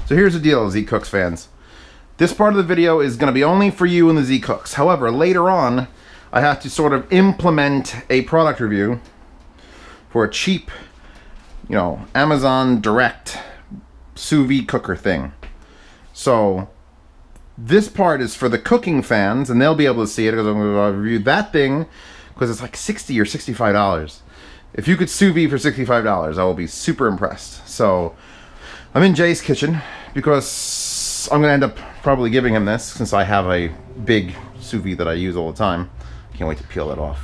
So here's the deal, Z Cooks fans. This part of the video is going to be only for you and the Z Cooks. However, later on, I have to sort of implement a product review for a cheap, you know, Amazon Direct sous vide cooker thing. So this part is for the cooking fans, and they'll be able to see it because I'm going to review that thing because it's like $60 or $65. If you could sous vide for $65, I will be super impressed. So I'm in Jay's kitchen because I'm going to end up probably giving him this since I have a big sous vide that I use all the time. Can't wait to peel it off.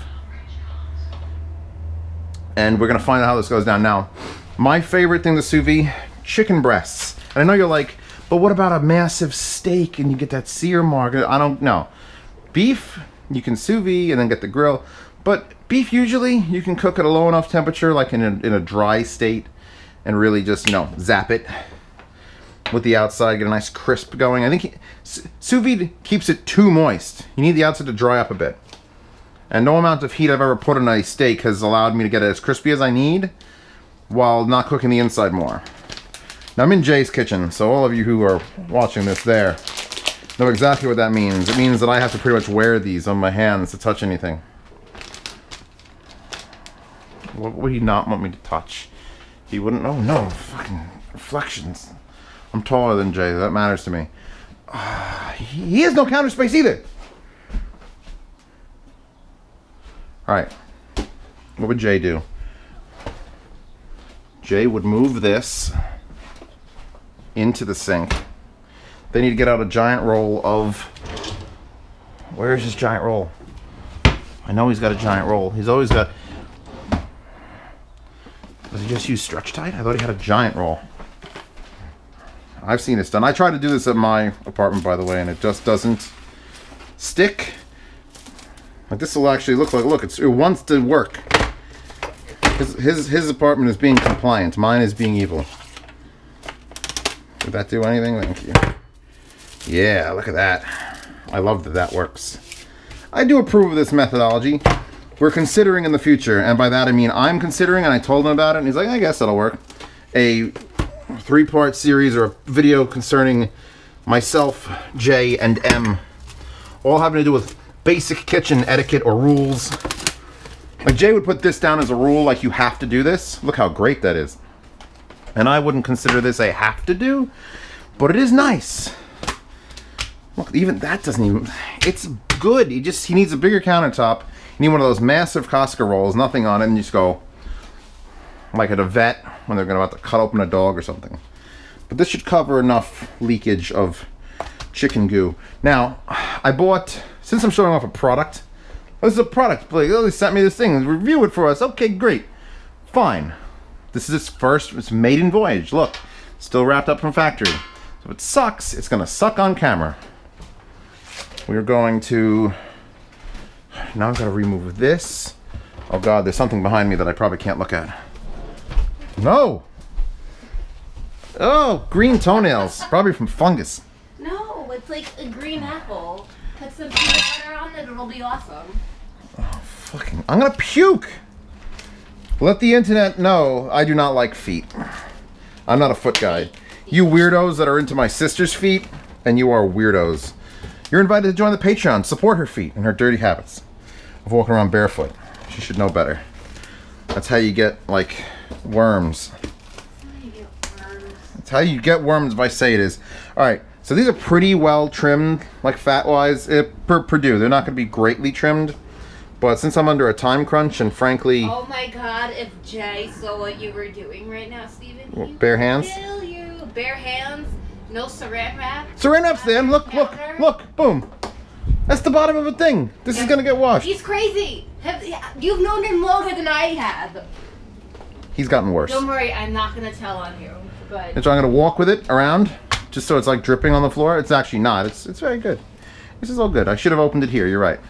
And we're going to find out how this goes down. Now, my favorite thing to sous vide, chicken breasts. And I know you're like, but what about a massive steak and you get that sear mark? I don't know. Beef, you can sous vide and then get the grill. But beef, usually, you can cook at a low enough temperature, like in a dry state, and really just, you know, zap it with the outside, get a nice crisp going. I think sous vide keeps it too moist. You need the outside to dry up a bit. And no amount of heat I've ever put on a steak has allowed me to get it as crispy as I need while not cooking the inside more. Now I'm in Jay's kitchen, so all of you who are watching this there know exactly what that means. It means that I have to pretty much wear these on my hands to touch anything. What would he not want me to touch? He wouldn't. Oh no, fucking reflections. I'm taller than Jay, that matters to me. He has no counter space either. Alright, what would Jay do? Jay would move this into the sink. Then he'd get out a giant roll of... Where is his giant roll? I know he's got a giant roll. He's always got... Does he just use stretch tight? I thought he had a giant roll. I've seen this done. I tried to do this at my apartment, by the way, and it just doesn't stick. Like this will actually look like, look, it wants to work. His apartment is being compliant. Mine is being evil. Did that do anything? Thank you. Yeah, look at that. I love that that works. I do approve of this methodology. We're considering in the future, and by that I mean I'm considering, and I told him about it, and he's like, I guess that'll work. A 3-part series or a video concerning myself, Jay, and M. All having to do with basic kitchen etiquette or rules. Like Jay would put this down as a rule, like you have to do this. Look how great that is. And I wouldn't consider this a have to do, but it is nice. Look, even that doesn't even, it's good. He needs a bigger countertop. You need one of those massive Costco rolls, nothing on it, and you just go, like at a vet when they're about to cut open a dog or something. But this should cover enough leakage of chicken goo. Now, I bought, since I'm showing off a product, this is a product, like, oh, they sent me this thing, review it for us. Okay, great. Fine. This is its first, it's maiden voyage. Look, still wrapped up from factory. So if it sucks, it's gonna suck on camera. We're going to, now I've got to remove this. Oh God, there's something behind me that I probably can't look at. No! Oh, green toenails, probably from fungus. No, it's like a green apple. Put some peanut butter on it, it'll be awesome. Oh, fucking, I'm gonna puke! Let the internet know I do not like feet. I'm not a foot guy. You weirdos that are into my sister's feet, and you are weirdos. You're invited to join the Patreon. Support her feet and her dirty habits of walking around barefoot. She should know better. That's how you get, like, worms. That's how you get worms if I say it is. Alright, so these are pretty well trimmed, like fat-wise, per Purdue. They're not going to be greatly trimmed. But since I'm under a time crunch, and frankly... Oh my God, if Jay saw what you were doing right now, Steven, What, bare hands? Kill you. Bare hands, no saran wrap. Saran wrap's there. Look, look, look, boom. That's the bottom of a thing. This is gonna get washed. He's crazy. You've known him longer than I have. He's gotten worse. Don't worry, I'm not gonna tell on you. But And so I'm gonna walk with it around, just so it's like dripping on the floor. It's actually not. It's very good. This is all good. I should have opened it here. You're right.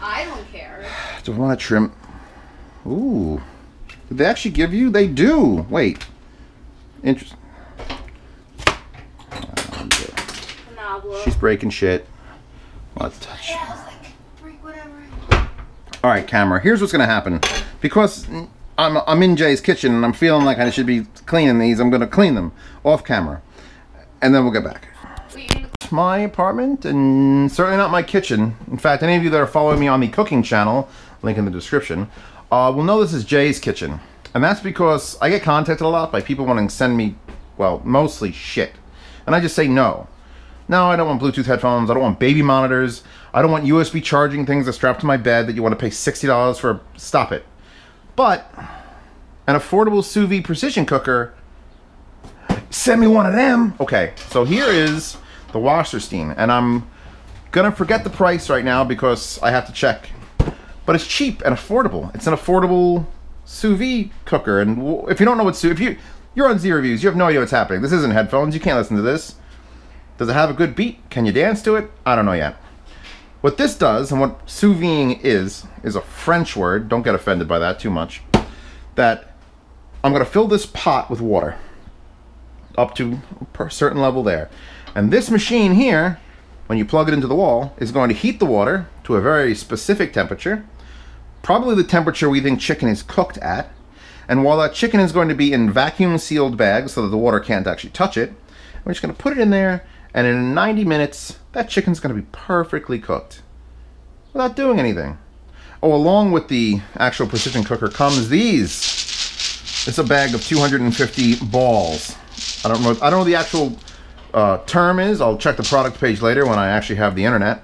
I don't care. Do I want to trim? Ooh. Did they actually give you? They do. Wait. Interesting. She's breaking shit. Let's touch. Yeah, I was like, break whatever. Alright, camera. Here's what's going to happen. Because I'm in Jay's kitchen and I'm feeling like I should be cleaning these, I'm going to clean them off camera. and then we'll get back. My apartment, and certainly not my kitchen. In fact, any of you that are following me on the cooking channel, link in the description, will know this is Jay's kitchen. And that's because I get contacted a lot by people wanting to send me, well, mostly shit. And I just say no. No, I don't want Bluetooth headphones, I don't want baby monitors, I don't want USB charging things that strap to my bed that you want to pay $60 for. Stop it. But an affordable sous vide precision cooker, send me one of them. Okay, so here is the Wasserstein, and I'm gonna forget the price right now because I have to check. But it's cheap and affordable. It's an affordable sous vide cooker, and if you don't know what if you're on Z Reviews, you have no idea what's happening. This isn't headphones, you can't listen to this. Does it have a good beat? Can you dance to it? I don't know yet. What this does, and what sous vide is a French word, don't get offended by that too much, that I'm gonna fill this pot with water up to a certain level there. And this machine here, when you plug it into the wall, is going to heat the water to a very specific temperature, probably the temperature we think chicken is cooked at. And while that chicken is going to be in vacuum sealed bags so that the water can't actually touch it, we're just going to put it in there, and in 90 minutes, that chicken's going to be perfectly cooked without doing anything. Oh, along with the actual precision cooker comes these. It's a bag of 250 balls. I don't know the actual term is. I'll check the product page later when I actually have the internet.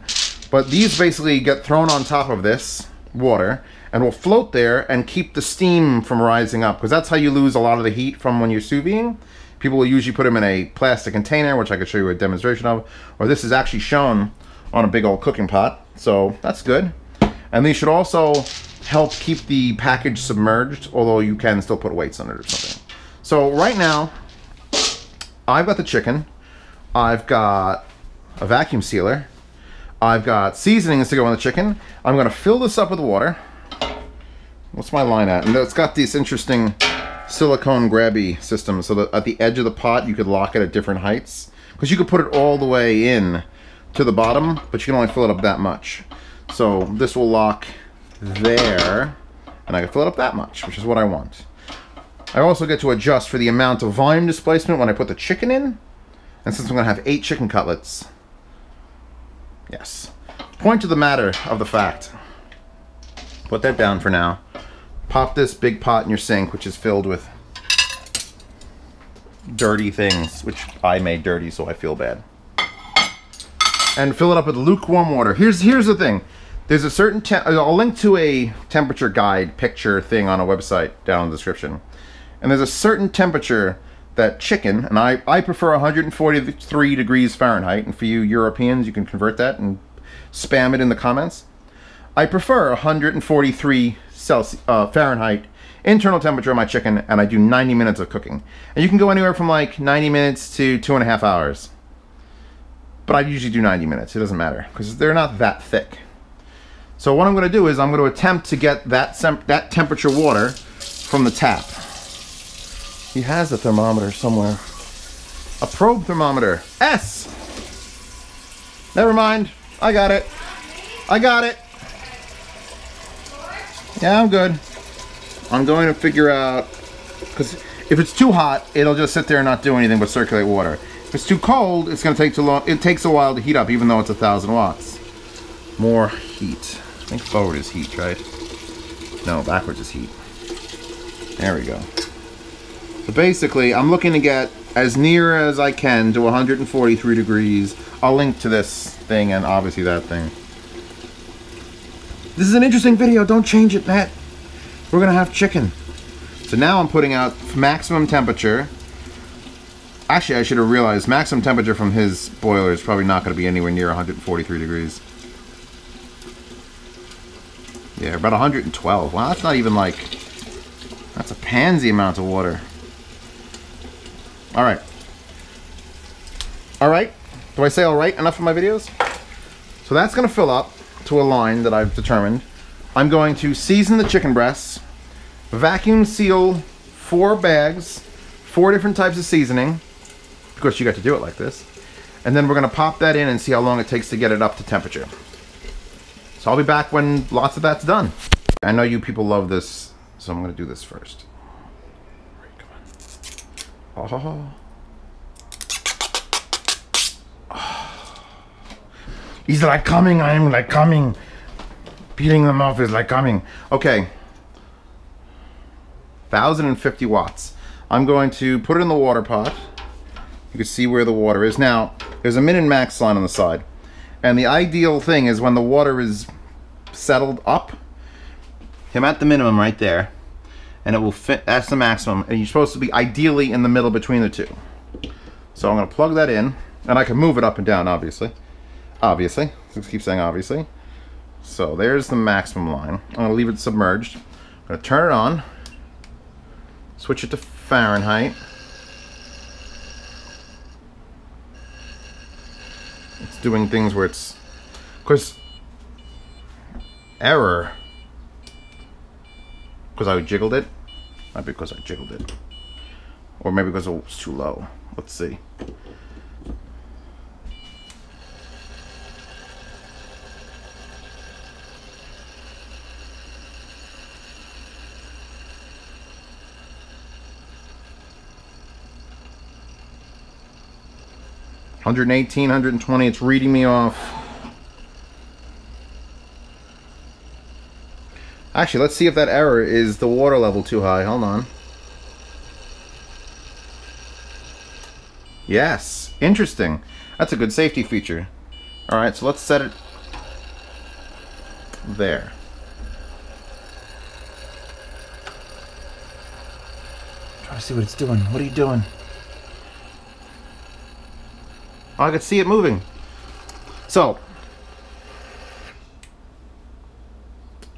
But these basically get thrown on top of this water and will float there and keep the steam from rising up, because that's how you lose a lot of the heat from when you're sous videing. People will usually put them in a plastic container, which I could show you a demonstration of, or this is actually shown on a big old cooking pot, so that's good. And these should also help keep the package submerged, although you can still put weights on it or something. So right now, I've got the chicken, I've got a vacuum sealer, I've got seasonings to go on the chicken. I'm going to fill this up with water. What's my line at? And it's got this interesting silicone grabby system so that at the edge of the pot you could lock it at different heights, because you could put it all the way in to the bottom, but you can only fill it up that much. So this will lock there, and I can fill it up that much, which is what I want. I also get to adjust for the amount of volume displacement when I put the chicken in, and since I'm going to have 8 chicken cutlets, yes. Point to the matter of the fact. Put that down for now. Pop this big pot in your sink, which is filled with dirty things, which I made dirty, so I feel bad. And fill it up with lukewarm water. Here's the thing. There's a certain I'll link to a temperature guide picture thing on a website down in the description. And there's a certain temperature that chicken, and I prefer 143 degrees Fahrenheit, and for you Europeans, you can convert that and spam it in the comments. I prefer 143 Fahrenheit internal temperature of my chicken, and I do 90 minutes of cooking. And you can go anywhere from like 90 minutes to 2.5 hours. But I usually do 90 minutes, it doesn't matter, because they're not that thick. So what I'm going to do is I'm going to attempt to get that temperature water from the tap. He has a thermometer somewhere. A probe thermometer. S! Never mind. I got it. I got it. Yeah, I'm good. I'm going to figure out, because if it's too hot, it'll just sit there and not do anything but circulate water. If it's too cold, it's going to take too long. It takes a while to heat up, even though it's 1,000 watts. More heat. I think forward is heat, right? No, backwards is heat. There we go. So basically, I'm looking to get as near as I can to 143 degrees. I'll link to this thing and obviously that thing. This is an interesting video. Don't change it, Matt. We're going to have chicken. So now I'm putting out maximum temperature. Actually, I should have realized maximum temperature from his boiler is probably not going to be anywhere near 143 degrees. Yeah, about 112. Wow, that's not even like... That's a pansy amount of water. Alright. Alright. Do I say alright enough for my videos? So that's going to fill up to a line that I've determined. I'm going to season the chicken breasts, vacuum seal 4 bags, 4 different types of seasoning. Of course, you got to do it like this. And then we're going to pop that in and see how long it takes to get it up to temperature. So I'll be back when lots of that's done. I know you people love this, so I'm going to do this first. All right, come on. Oh. He's like coming, I'm like coming. Beating them off is like coming. Okay. 1,050 watts. I'm going to put it in the water pot. You can see where the water is. Now, there's a min and max line on the side. And the ideal thing is when the water is settled up, I'm at the minimum right there. And it will fit, that's the maximum. And you're supposed to be ideally in the middle between the two. So I'm gonna plug that in. And I can move it up and down, obviously. Obviously. Let's keep saying obviously. So there's the maximum line. I'm gonna leave it submerged. I'm gonna turn it on. Switch it to Fahrenheit. It's doing things where it's, of course, error. Because I jiggled it? Not because I jiggled it. Or maybe because it was too low. Let's see. $118, $120, it's reading me off. Actually, let's see if that error is the water level too high. Hold on. Yes, interesting. That's a good safety feature. Alright, so let's set it there. Try to see what it's doing. What are you doing? Oh, I could see it moving. So.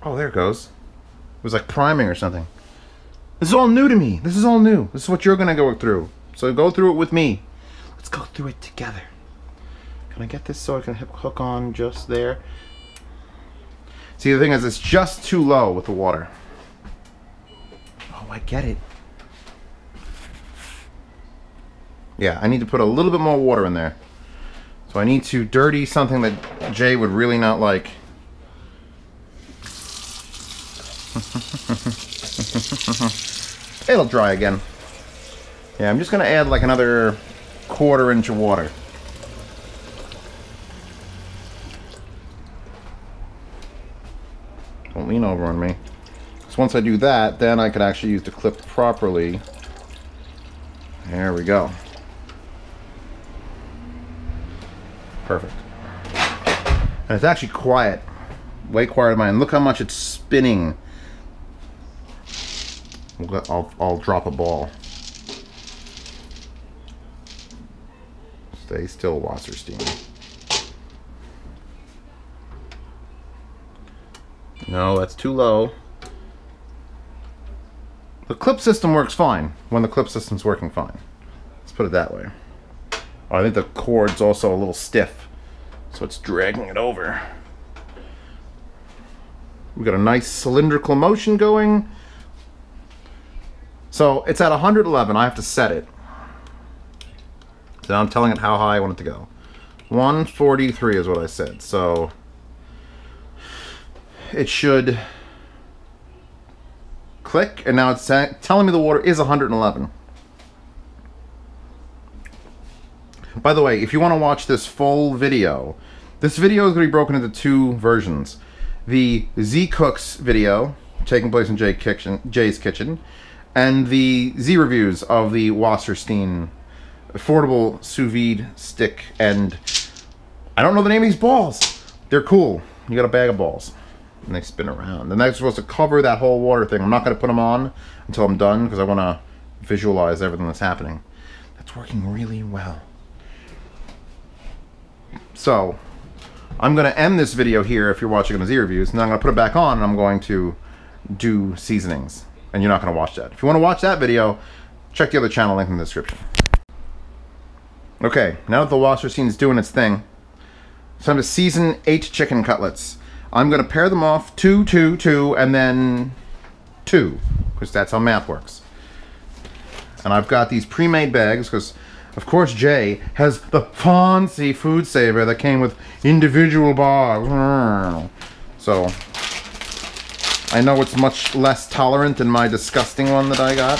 Oh, there it goes. It was like priming or something. This is all new to me. This is all new. This is what you're going to go through. So go through it with me. Let's go through it together. Can I get this so I can hook on just there? See, the thing is, it's just too low with the water. Oh, I get it. Yeah, I need to put a little bit more water in there. So I need to dirty something that Jay would really not like. It'll dry again. Yeah, I'm just gonna add like another 1/4 inch of water. Don't lean over on me. So once I do that, then I could actually use the clip properly. There we go. Perfect. And it's actually quiet. Way quieter than mine. Look how much it's spinning. I'll drop a ball. Stay still, Wasserstein. No, that's too low. The clip system works fine when the clip system's working fine. Let's put it that way. Oh, I think the cord's also a little stiff, so it's dragging it over. We got a nice cylindrical motion going. So it's at 111. I have to set it. So I'm telling it how high I want it to go. 143 is what I said. So it should click, and now it's telling me the water is 111. By the way, if you want to watch this full video, this video is going to be broken into 2 versions. The Z Cooks video, taking place in Jay's kitchen, and the Z reviews of the Wasserstein affordable sous vide stick. And I don't know the name of these balls. They're cool. You got a bag of balls, and they spin around. And that's supposed to cover that whole water thing. I'm not going to put them on until I'm done because I want to visualize everything that's happening. That's working really well. So I'm going to end this video here if you're watching the Z reviews, and then I'm going to put it back on and I'm going to do seasonings, and you're not going to watch that. If you want to watch that video, check the other channel link in the description. Okay, now that the Wasserstein's doing its thing, it's time to season 8 chicken cutlets. I'm going to pair them off 2, 2, 2, and then 2, because that's how math works. And I've got these pre-made bags because, of course, Jay has the fancy food saver that came with individual bars. So I know it's much less tolerant than my disgusting one that I got.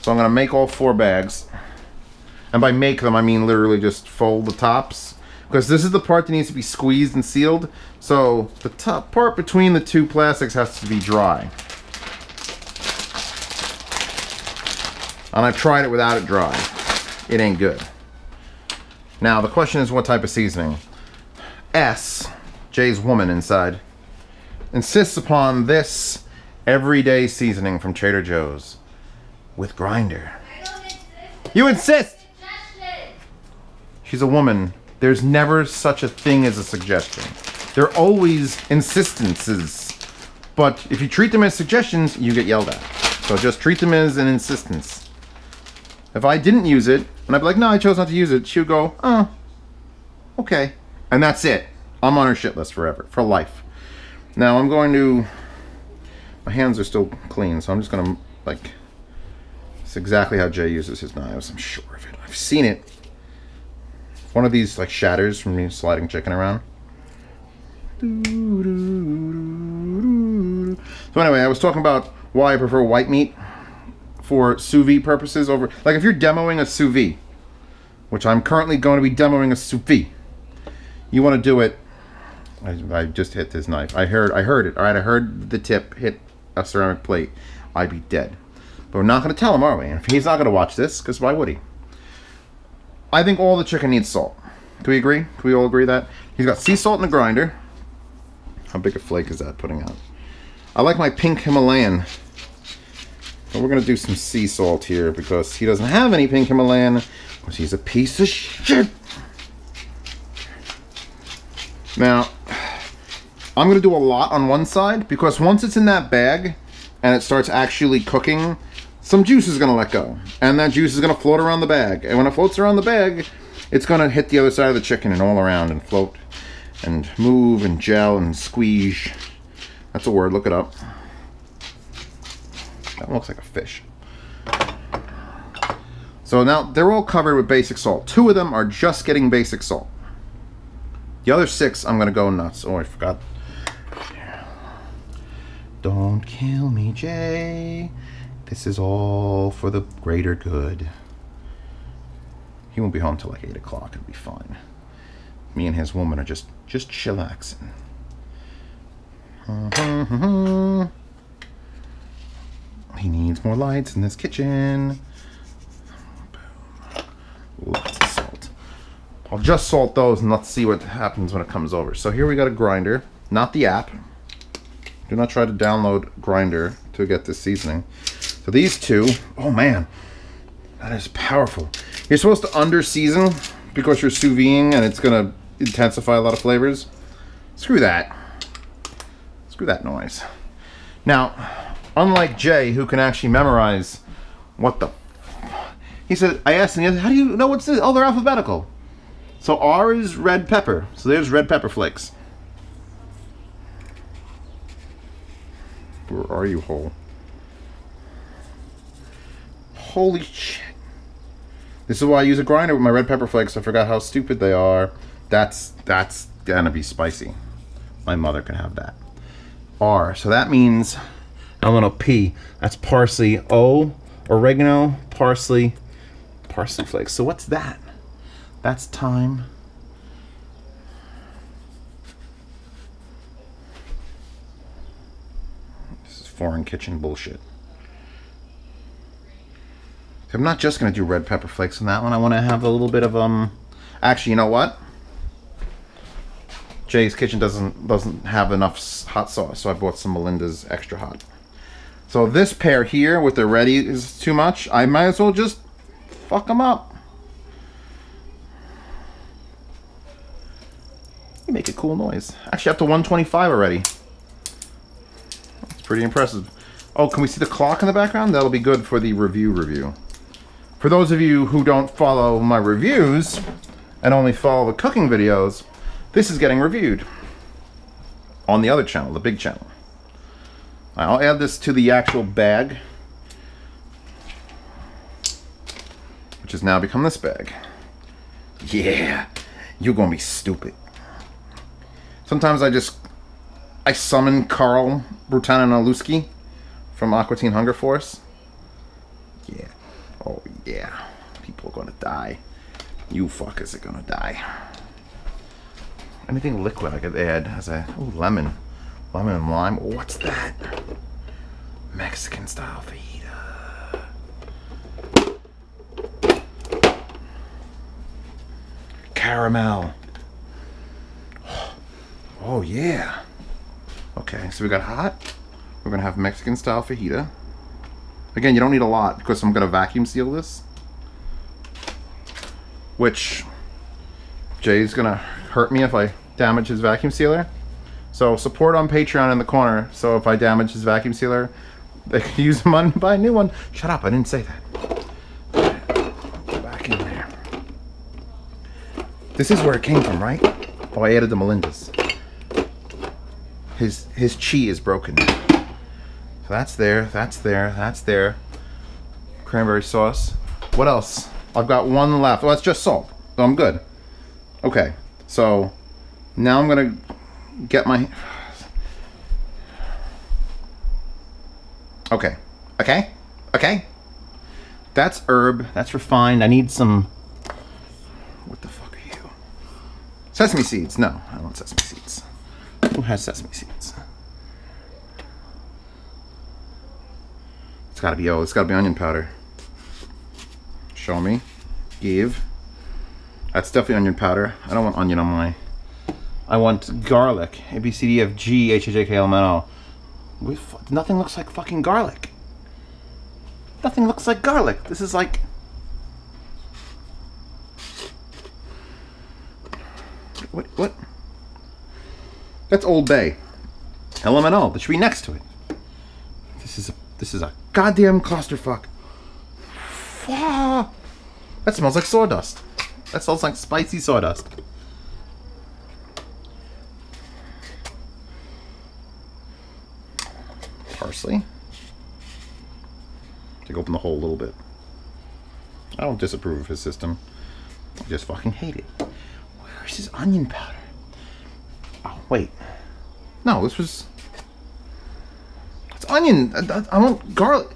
So I'm going to make all 4 bags. And by make them, I mean literally just fold the tops. because this is the part that needs to be squeezed and sealed. So the top part between the two plastics has to be dry. And I've tried it without it dry. It ain't good. Now the question is, what type of seasoning? S, Jay's woman inside, insists upon this everyday seasoning from Trader Joe's with grinder. I don't insist. You insist! Suggestion. She's a woman. There's never such a thing as a suggestion. There are always insistences. But if you treat them as suggestions, you get yelled at. So just treat them as an insistence. If I didn't use it, and I'd be like, no, I chose not to use it, she would go, oh, okay. And that's it. I'm on her shit list forever, for life. Now I'm going to, my hands are still clean, so I'm just gonna, like, it's exactly how Jay uses his knives, I'm sure of it. I've seen it. One of these, like, shatters from me sliding chicken around. So anyway, I was talking about why I prefer white meat for sous vide purposes over, like if you're demoing a sous vide, which I'm currently going to be demoing a sous vide, you want to do it, I just hit this knife. I heard it, all right, I heard the tip hit a ceramic plate. I'd be dead. But we're not going to tell him, are we? And he's not going to watch this, because why would he? I think all the chicken needs salt. Do we agree? Can we all agree that? He's got sea salt in the grinder. How big a flake is that putting out? I like my pink Himalayan. But we're going to do some sea salt here because he doesn't have any pink Himalayan because he's a piece of shit. Now, I'm going to do a lot on one side because once it's in that bag and it starts actually cooking, some juice is going to let go. And that juice is going to float around the bag. And when it floats around the bag, it's going to hit the other side of the chicken and all around and float and move and gel and squeeze. That's a word, look it up. That looks like a fish. So now they're all covered with basic salt. 2 of them are just getting basic salt. The other 6, I'm gonna go nuts. Oh, I forgot. Don't kill me, Jay. This is all for the greater good. He won't be home till like 8 o'clock. It'll be fine. Me and his woman are just chillaxing. He needs more lights in this kitchen. Lots of salt. I'll just salt those and let's see what happens when it comes over. So here we got a grinder, not the app. Do not try to download grinder to get this seasoning. So these 2, oh man, that is powerful. You're supposed to under season because you're sous videing and it's gonna intensify a lot of flavors. Screw that. Screw that noise. Now, unlike Jay, who can actually memorize what the... He said, I asked him, how do you know what's this? Oh, they're alphabetical. So R is red pepper. So there's red pepper flakes. Where are you, hole? Holy shit. This is why I use a grinder with my red pepper flakes. I forgot how stupid they are. That's gonna be spicy. My mother can have that. R, so that means a little P. That's parsley. O, oregano, parsley flakes. So what's that? That's thyme. This is foreign kitchen bullshit. I'm not just gonna do red pepper flakes on that one. I want to have a little bit of Actually, you know what? Jay's kitchen doesn't have enough hot sauce, so I bought some Melinda's extra hot. So this pair here with the ready is too much. I might as well just fuck them up. You make a cool noise. Actually, up to 125 already. That's pretty impressive. Oh, can we see the clock in the background? That'll be good for the review. For those of you who don't follow my reviews and only follow the cooking videos, this is getting reviewed on the other channel, the big channel. I'll add this to the actual bag, which has now become this bag. Yeah, you're gonna be stupid. Sometimes I summon Carl Brutanowski from Aqua Teen Hunger Force. Yeah. Oh yeah. People are gonna die. You fuckers are gonna die. Anything liquid I could add as a lemon and lime. What's that? Mexican style fajita. Caramel. Oh yeah. Okay, so we got hot. We're gonna have Mexican style fajita. Again, you don't need a lot because I'm gonna vacuum seal this. Which Jay's gonna hurt me if I damage his vacuum sealer. So support on Patreon in the corner. So if I damage his vacuum sealer, they can use the money to buy a new one. Shut up, I didn't say that. Go back in there. This is where it came from, right? Oh, I added the Melinda's. His chi is broken. So that's there, that's there, that's there. Cranberry sauce. What else? I've got one left. Oh, that's just salt. So I'm good. Okay, so now I'm gonna get my... Okay. That's herb. That's refined. I need some... What the fuck are you? Sesame seeds. No, I don't want sesame seeds. Who has sesame seeds? It's gotta be, it's gotta be onion powder. Show me. Give. That's definitely onion powder. I don't want onion on my... I want garlic. A, B, C, D, F, G, H, I, J, K, L, M, N, O. Nothing looks like fucking garlic. Nothing looks like garlic. This is like... What? That's Old Bay. LMNO. That should be next to it. This is a goddamn clusterfuck. That smells like sawdust. That smells like spicy sawdust. Parsley. To open the hole a little bit. I don't disapprove of his system. I just fucking hate it. Where's his onion powder? Oh, wait. No, this was... It's onion. I want garlic.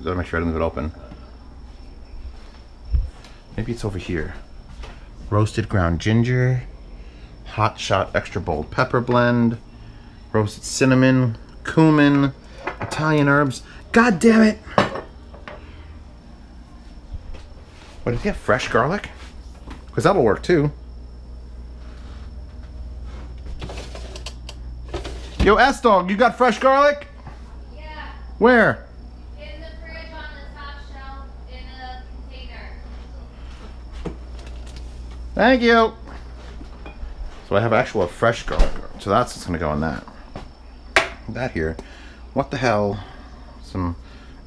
Gotta make sure I don't leave it open. Maybe it's over here. Roasted ground ginger. Hot shot extra bold pepper blend. Roasted cinnamon. Cumin. Italian herbs. God damn it! What, did he have fresh garlic? Because that'll work too. Yo, S-Dog, you got fresh garlic? Yeah. Where? In the fridge on the top shelf in a container. Thank you. So I have actual fresh garlic. So that's what's gonna go in that. That here. What the hell? Some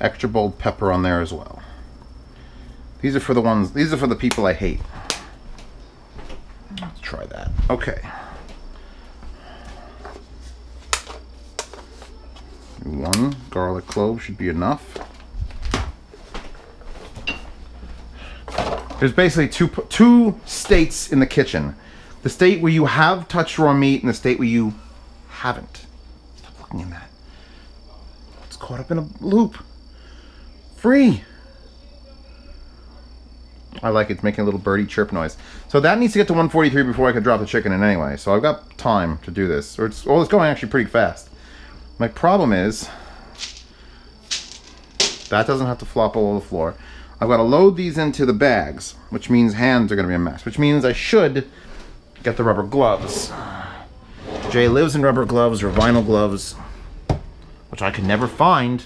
extra bold pepper on there as well. These are for the ones, these are for the people I hate. Let's try that. Okay. One garlic clove should be enough. There's basically two states in the kitchen. The state where you have touched raw meat and the state where you haven't. Stop looking at that. It's caught up in a loop. Free. I like it. It's making a little birdie chirp noise. So that needs to get to 143 before I can drop the chicken in anyway. So I've got time to do this. Or it's going actually pretty fast. My problem is that doesn't have to flop all over the floor. I've got to load these into the bags, which means hands are going to be a mess, which means I should get the rubber gloves. Jay lives in rubber gloves or vinyl gloves, which I could never find.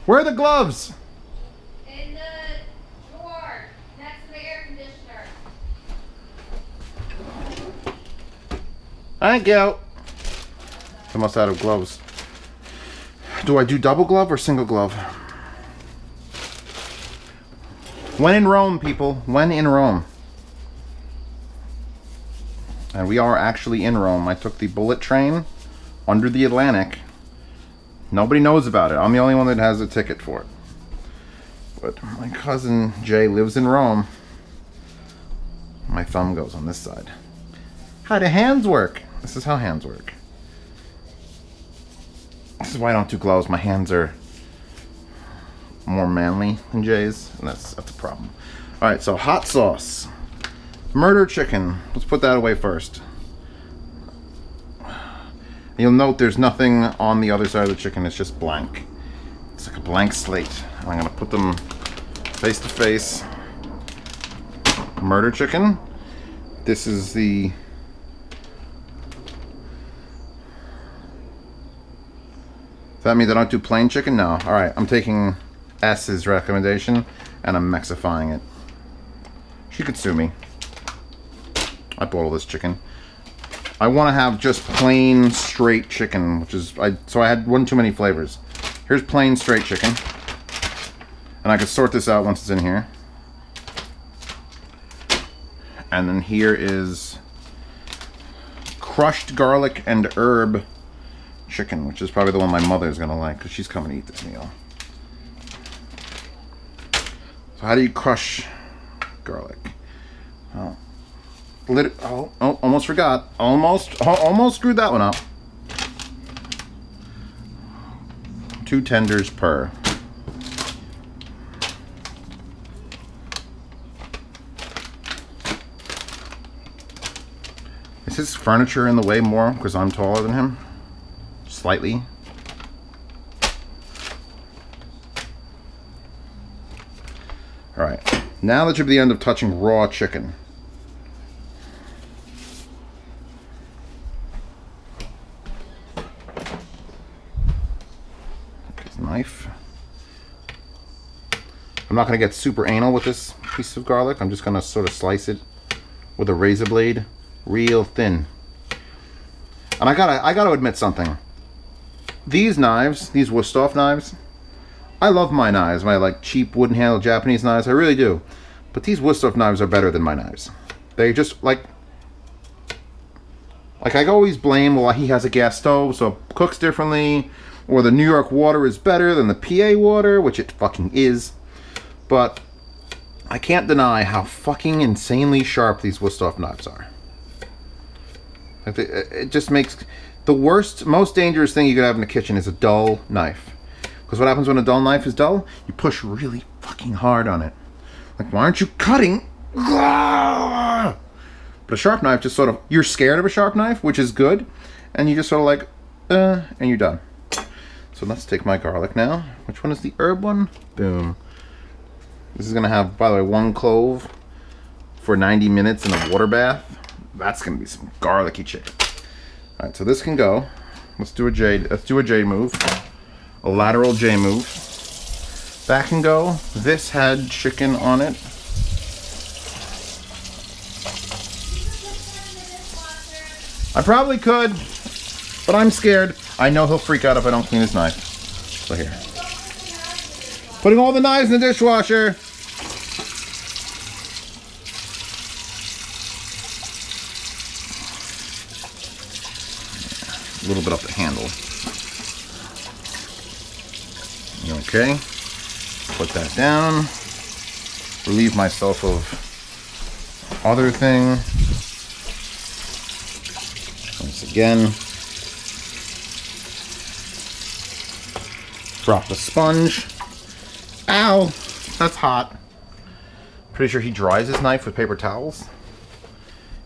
Where are the gloves? In the drawer next to the air conditioner. Thank you. I must out of gloves. Do I do double glove or single glove? When in Rome, people. When in Rome. And we are actually in Rome. I took the bullet train under the Atlantic. Nobody knows about it. I'm the only one that has a ticket for it. But my cousin Jay lives in Rome. My thumb goes on this side. How do hands work? This is how hands work. This is why I don't do gloves. My hands are more manly than Jay's, and that's a problem. All right, so hot sauce. Murder chicken. Let's put that away first. You'll note there's nothing on the other side of the chicken. It's just blank. It's like a blank slate. I'm gonna put them face to face. Murder chicken. This is the... Does that mean I don't do plain chicken? No. All right, I'm taking S's recommendation and I'm Mexifying it. She could sue me. I bought all this chicken. I want to have just plain straight chicken, which is so I had one too many flavors. Here's plain straight chicken, and I can sort this out once it's in here. And then here is crushed garlic and herb chicken, which is probably the one my mother's gonna like because she's coming to eat this meal. So how do you crush garlic? Oh. Almost forgot. Almost screwed that one up. 2 tenders per. Is his furniture in the way more because I'm taller than him? Slightly. Alright. Now that you're at the end of touching raw chicken. Knife. I'm not going to get super anal with this piece of garlic. I'm just going to sort of slice it with a razor blade real thin. And I gotta admit something. These knives, these Wusthof knives, I love my knives, my like cheap wooden handled Japanese knives, I really do. But these Wusthof knives are better than my knives. They just like I always blame, well, he has a gas stove so it cooks differently. Or the New York water is better than the PA water, which it fucking is. But I can't deny how fucking insanely sharp these Wusthof knives are. It just makes... The worst, most dangerous thing you could have in the kitchen is a dull knife. Because what happens when a dull knife is dull? You push really fucking hard on it. Like, why aren't you cutting? But a sharp knife just sort of... You're scared of a sharp knife, which is good. And you just sort of like, and you're done. So let's take my garlic now. Which one is the herb one? Boom. This is gonna have, by the way, 1 clove for 90 minutes in a water bath. That's gonna be some garlicky chicken. All right, so this can go. Let's do a J move. A lateral J move. That can go. This had chicken on it. I probably could, but I'm scared. I know he'll freak out if I don't clean his knife. So here. Putting all the knives in the dishwasher. A little bit up the handle. Okay. Put that down. Relieve myself of other thing. Once again. Drop the sponge. Ow! That's hot. Pretty sure he dries his knife with paper towels.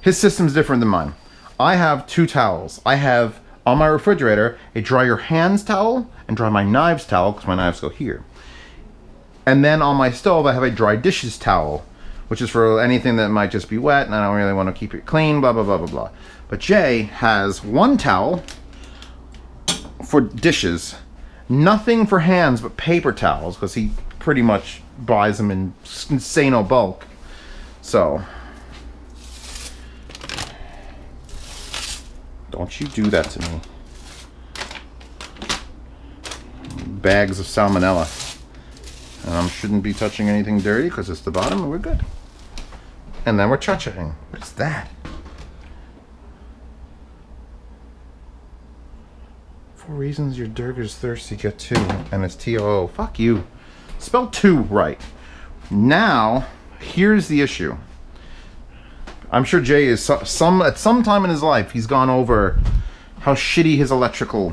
His system's different than mine. I have 2 towels. I have, on my refrigerator, a dry your hands towel and dry my knives towel, because my knives go here. And then on my stove, I have a dry dishes towel, which is for anything that might just be wet, and I don't really want to keep it clean, blah, blah, blah, blah, blah. But Jay has 1 towel for dishes, nothing for hands but paper towels, because he pretty much buys them in insano bulk. So, don't you do that to me. Bags of salmonella. And I shouldn't be touching anything dirty because it's the bottom and we're good. And then we're cha-chaing. What is that? 4 reasons your Durger's thirsty, get 2. And it's T-O-O. Fuck you. Spell 2 right. Now, here's the issue. I'm sure Jay is at some time in his life, he's gone over how shitty his electrical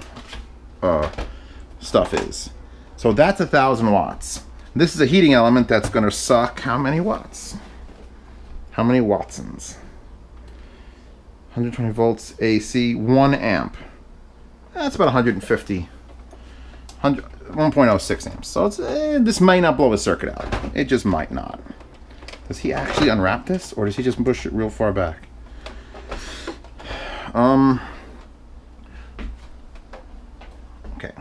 stuff is. So that's 1,000 watts. This is a heating element that's going to suck how many watts? How many Watsons? 120 volts AC, 1 amp. That's about 150. 1.06 amps. So it's, this might not blow a circuit out. It just might not. Does he actually unwrap this, or does he just push it real far back? Okay.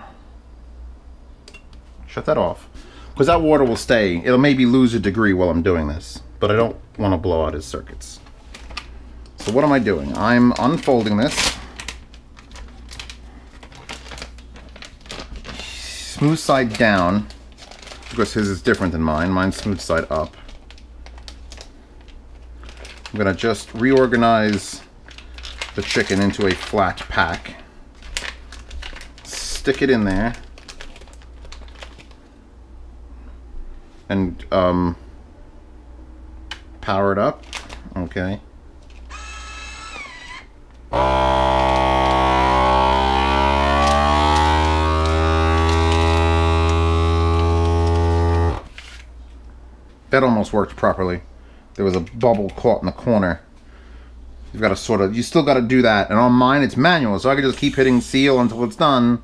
Shut that off. Because that water will stay. It'll maybe lose a degree while I'm doing this. But I don't want to blow out his circuits. So what am I doing? I'm unfolding this. Smooth side down. Of course his is different than mine. Mine's smooth side up. I'm going to just reorganize the chicken into a flat pack. Stick it in there. And power it up. Okay. That almost worked properly. There was a bubble caught in the corner. You've got to sort of, you still got to do that. And on mine, it's manual, so I can just keep hitting seal until it's done.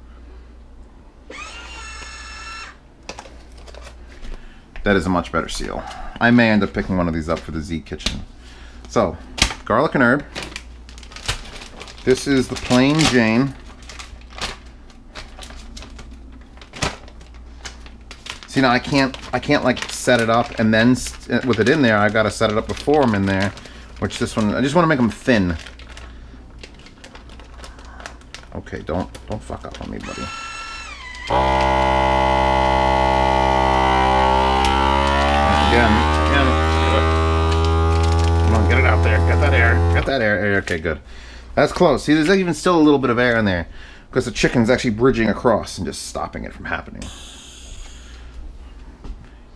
That is a much better seal. I may end up picking one of these up for the Z Kitchen. So, garlic and herb. This is the plain Jane. See, now I can't like set it up and then with it in there. I gotta set it up before I'm in there. Which this one, I just want to make them thin. Okay, don't fuck up on me, buddy. Again. Come on, get it out there. Get that air. Get that air. Okay, good. That's close. See, there's even still a little bit of air in there because the chicken's actually bridging across and just stopping it from happening.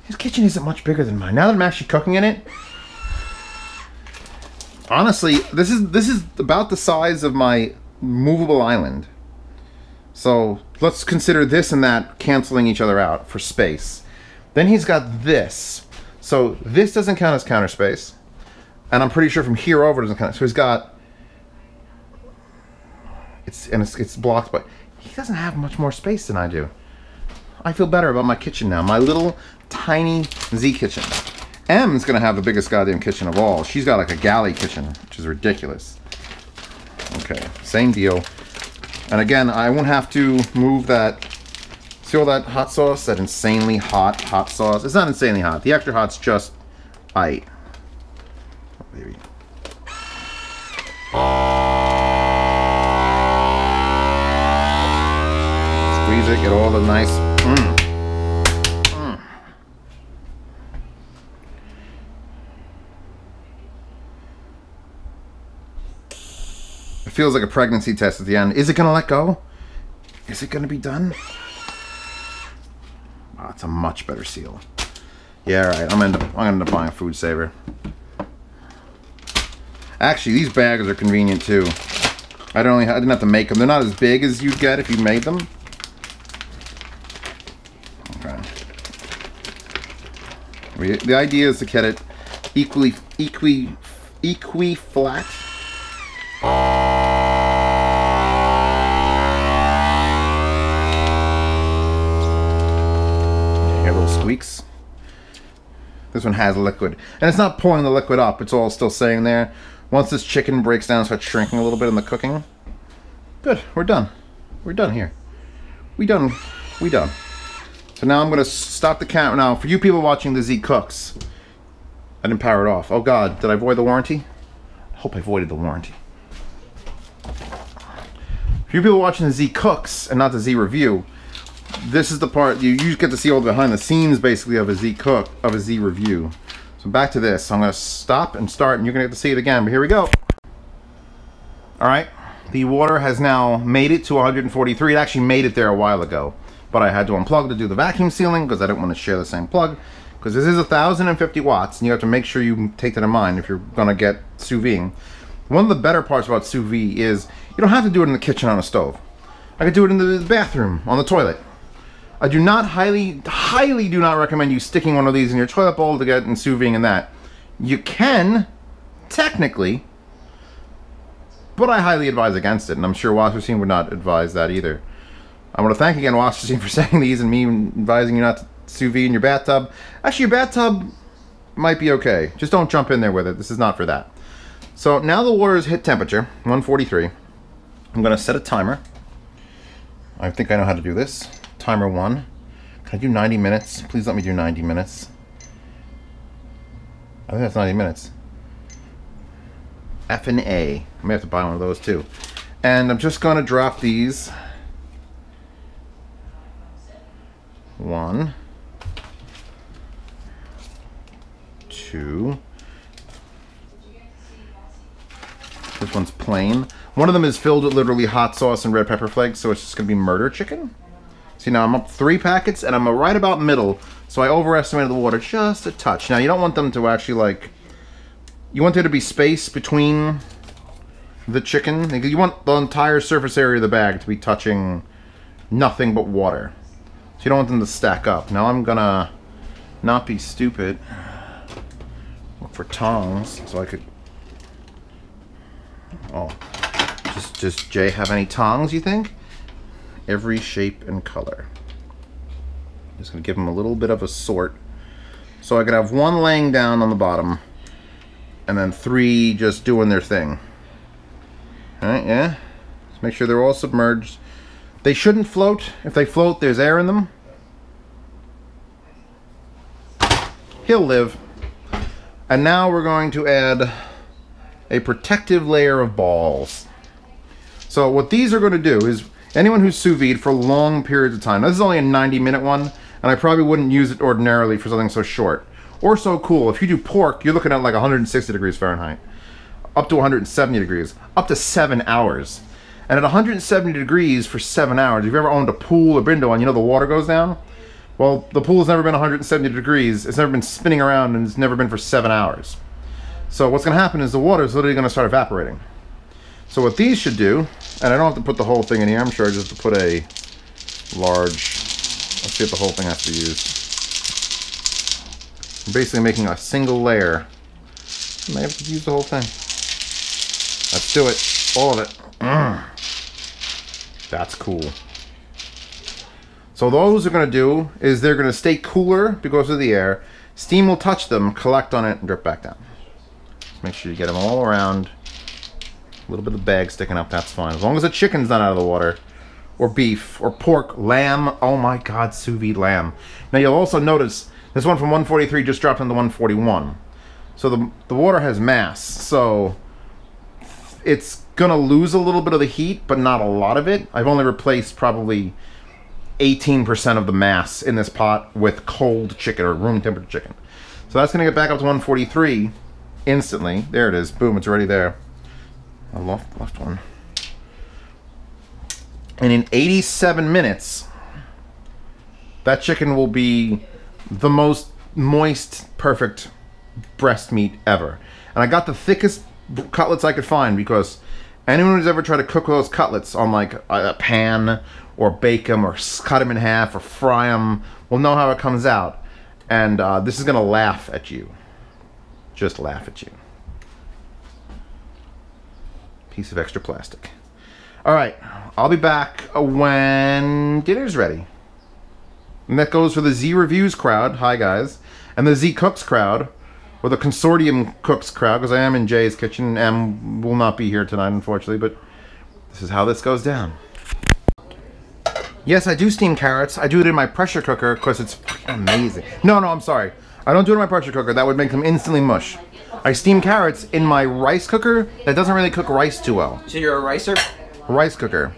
His kitchen isn't much bigger than mine. Now that I'm actually cooking in it, honestly, this is about the size of my movable island. So let's consider this and that canceling each other out for space. Then he's got this. So this doesn't count as counter space. And I'm pretty sure from here over it doesn't count. So he's got, it's blocked by, he doesn't have much more space than I do. I feel better about my kitchen now. My little tiny Z Kitchen. M's gonna have the biggest goddamn kitchen of all. She's got like a galley kitchen, which is ridiculous. Okay, same deal. And again, I won't have to move that. See all that hot sauce? That insanely hot sauce? It's not insanely hot. The extra hot's just aight. Oh, baby. Squeeze it, get all the nice. It feels like a pregnancy test at the end. Is it gonna let go? Is it gonna be done? Wow, it's a much better seal. Yeah, all right. I'm gonna end up buying a food saver. Actually, these bags are convenient too. I didn't have to make them. They're not as big as you'd get if you made them. Okay. The idea is to get it equally flat. Squeaks. This one has liquid, and it's not pulling the liquid up, it's all still staying there. Once this chicken breaks down and starts shrinking a little bit in the cooking, good, we're done here. We done. So now I'm gonna stop the camera. Now for you people watching the Z Cooks, I didn't power it off. Oh god, did I void the warranty? I hope I voided the warranty. For you people watching the Z Cooks and not the Z Review, this is the part you get to see all the behind the scenes basically of a Z cook, of a Z review. So back to this. I'm going to stop and start and you're going to get to see it again, but here we go. Alright, the water has now made it to 143. It actually made it there a while ago, but I had to unplug to do the vacuum sealing because I didn't want to share the same plug, because this is 1050 watts and you have to make sure you take that in mind if you're going to get sous vide. One of the better parts about sous vide is you don't have to do it in the kitchen on a stove. I could do it in the bathroom, on the toilet. I do not highly do not recommend you sticking one of these in your toilet bowl to get in sous vide and that. You can, technically, but I highly advise against it, and I'm sure Wasserstein would not advise that either. I want to thank again Wasserstein for saying these and me advising you not to sous vide in your bathtub. Actually, your bathtub might be okay. Just don't jump in there with it. This is not for that. So now the water is hit temperature, 143. I'm going to set a timer. I think I know how to do this. Timer 1. Can I do 90 minutes? Please let me do 90 minutes. I think that's 90 minutes. F and A. I may have to buy one of those too. And I'm just going to drop these. 1, 2. This one's plain. One of them is filled with literally hot sauce and red pepper flakes, so it's just going to be murder chicken. See, now I'm up 3 packets, and I'm right about middle, so I overestimated the water just a touch. Now, you don't want them to actually, like... You want there to be space between the chicken. You want the entire surface area of the bag to be touching nothing but water. So you don't want them to stack up. Now I'm gonna not be stupid. Look for tongs so I could... Oh. Does Jay have any tongs, you think? Every shape and color. Just gonna give him a little bit of a sort. So I could have 1 laying down on the bottom. And then 3 just doing their thing. Alright, yeah. Just make sure they're all submerged. They shouldn't float. If they float, there's air in them. He'll live. And now we're going to add a protective layer of balls. So what these are going to do is, anyone who's sous vide for long periods of time, this is only a 90-minute one, and I probably wouldn't use it ordinarily for something so short. Or so cool. If you do pork, you're looking at like 160 degrees Fahrenheit. Up to 170 degrees. Up to 7 hours. And at 170 degrees for 7 hours, if you've ever owned a pool or been to one, you know the water goes down? Well, the pool's never been 170 degrees. It's never been spinning around, and it's never been for 7 hours. So what's going to happen is the water is literally going to start evaporating. So what these should do, and I don't have to put the whole thing in here. I'm sure I just have to put a large... Let's see if the whole thing has to be used. I'm basically making a single layer. I may have to use the whole thing. Let's do it. All of it. That's cool. So those are going to do is they're going to stay cooler because of the air. Steam will touch them, collect on it, and drip back down. Just make sure you get them all around. A little bit of bag sticking up, that's fine. As long as the chicken's not out of the water. Or beef. Or pork. Lamb. Oh my god, sous vide lamb. Now you'll also notice this one from 143 just dropped into 141. So the water has mass. So it's going to lose a little bit of the heat, but not a lot of it. I've only replaced probably 18% of the mass in this pot with cold chicken or room temperature chicken. So that's going to get back up to 143 instantly. There it is. Boom, it's already there. I left one. And in 87 minutes, that chicken will be the most moist, perfect breast meat ever. And I got the thickest cutlets I could find because anyone who's ever tried to cook those cutlets on like a pan or bake them or cut them in half or fry them will know how it comes out. And this is going to laugh at you. Just laugh at you. Piece of extra plastic. Alright, I'll be back when dinner's ready. And that goes for the Z Reviews crowd, hi guys, and the Z Cooks crowd, or the Consortium Cooks crowd, because I am in Jay's kitchen. Em will not be here tonight, unfortunately, but this is how this goes down. Yes, I do steam carrots. I do it in my pressure cooker because it's amazing. No, I'm sorry. I don't do it in my pressure cooker. That would make them instantly mush. I steam carrots in my rice cooker that doesn't really cook rice too well. So you're a ricer? Rice cooker.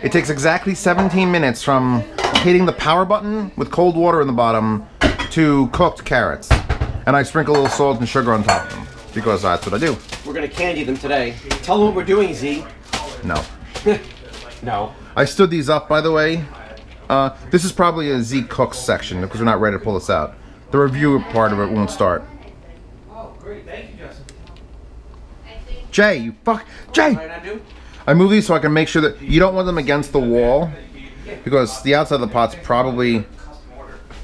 It takes exactly 17 minutes from hitting the power button with cold water in the bottom to cooked carrots. And I sprinkle a little salt and sugar on top of them because that's what I do. We're gonna candy them today. Tell them what we're doing, Z. No. No. I stood these up, by the way. This is probably a Z Cooks section because we're not ready to pull this out. The review part of it won't start. Oh, great. Thank you, Justin. Jay, you fuck. Jay! What did I do? I move these so I can make sure that you don't want them against the wall. because the outside of the pot's probably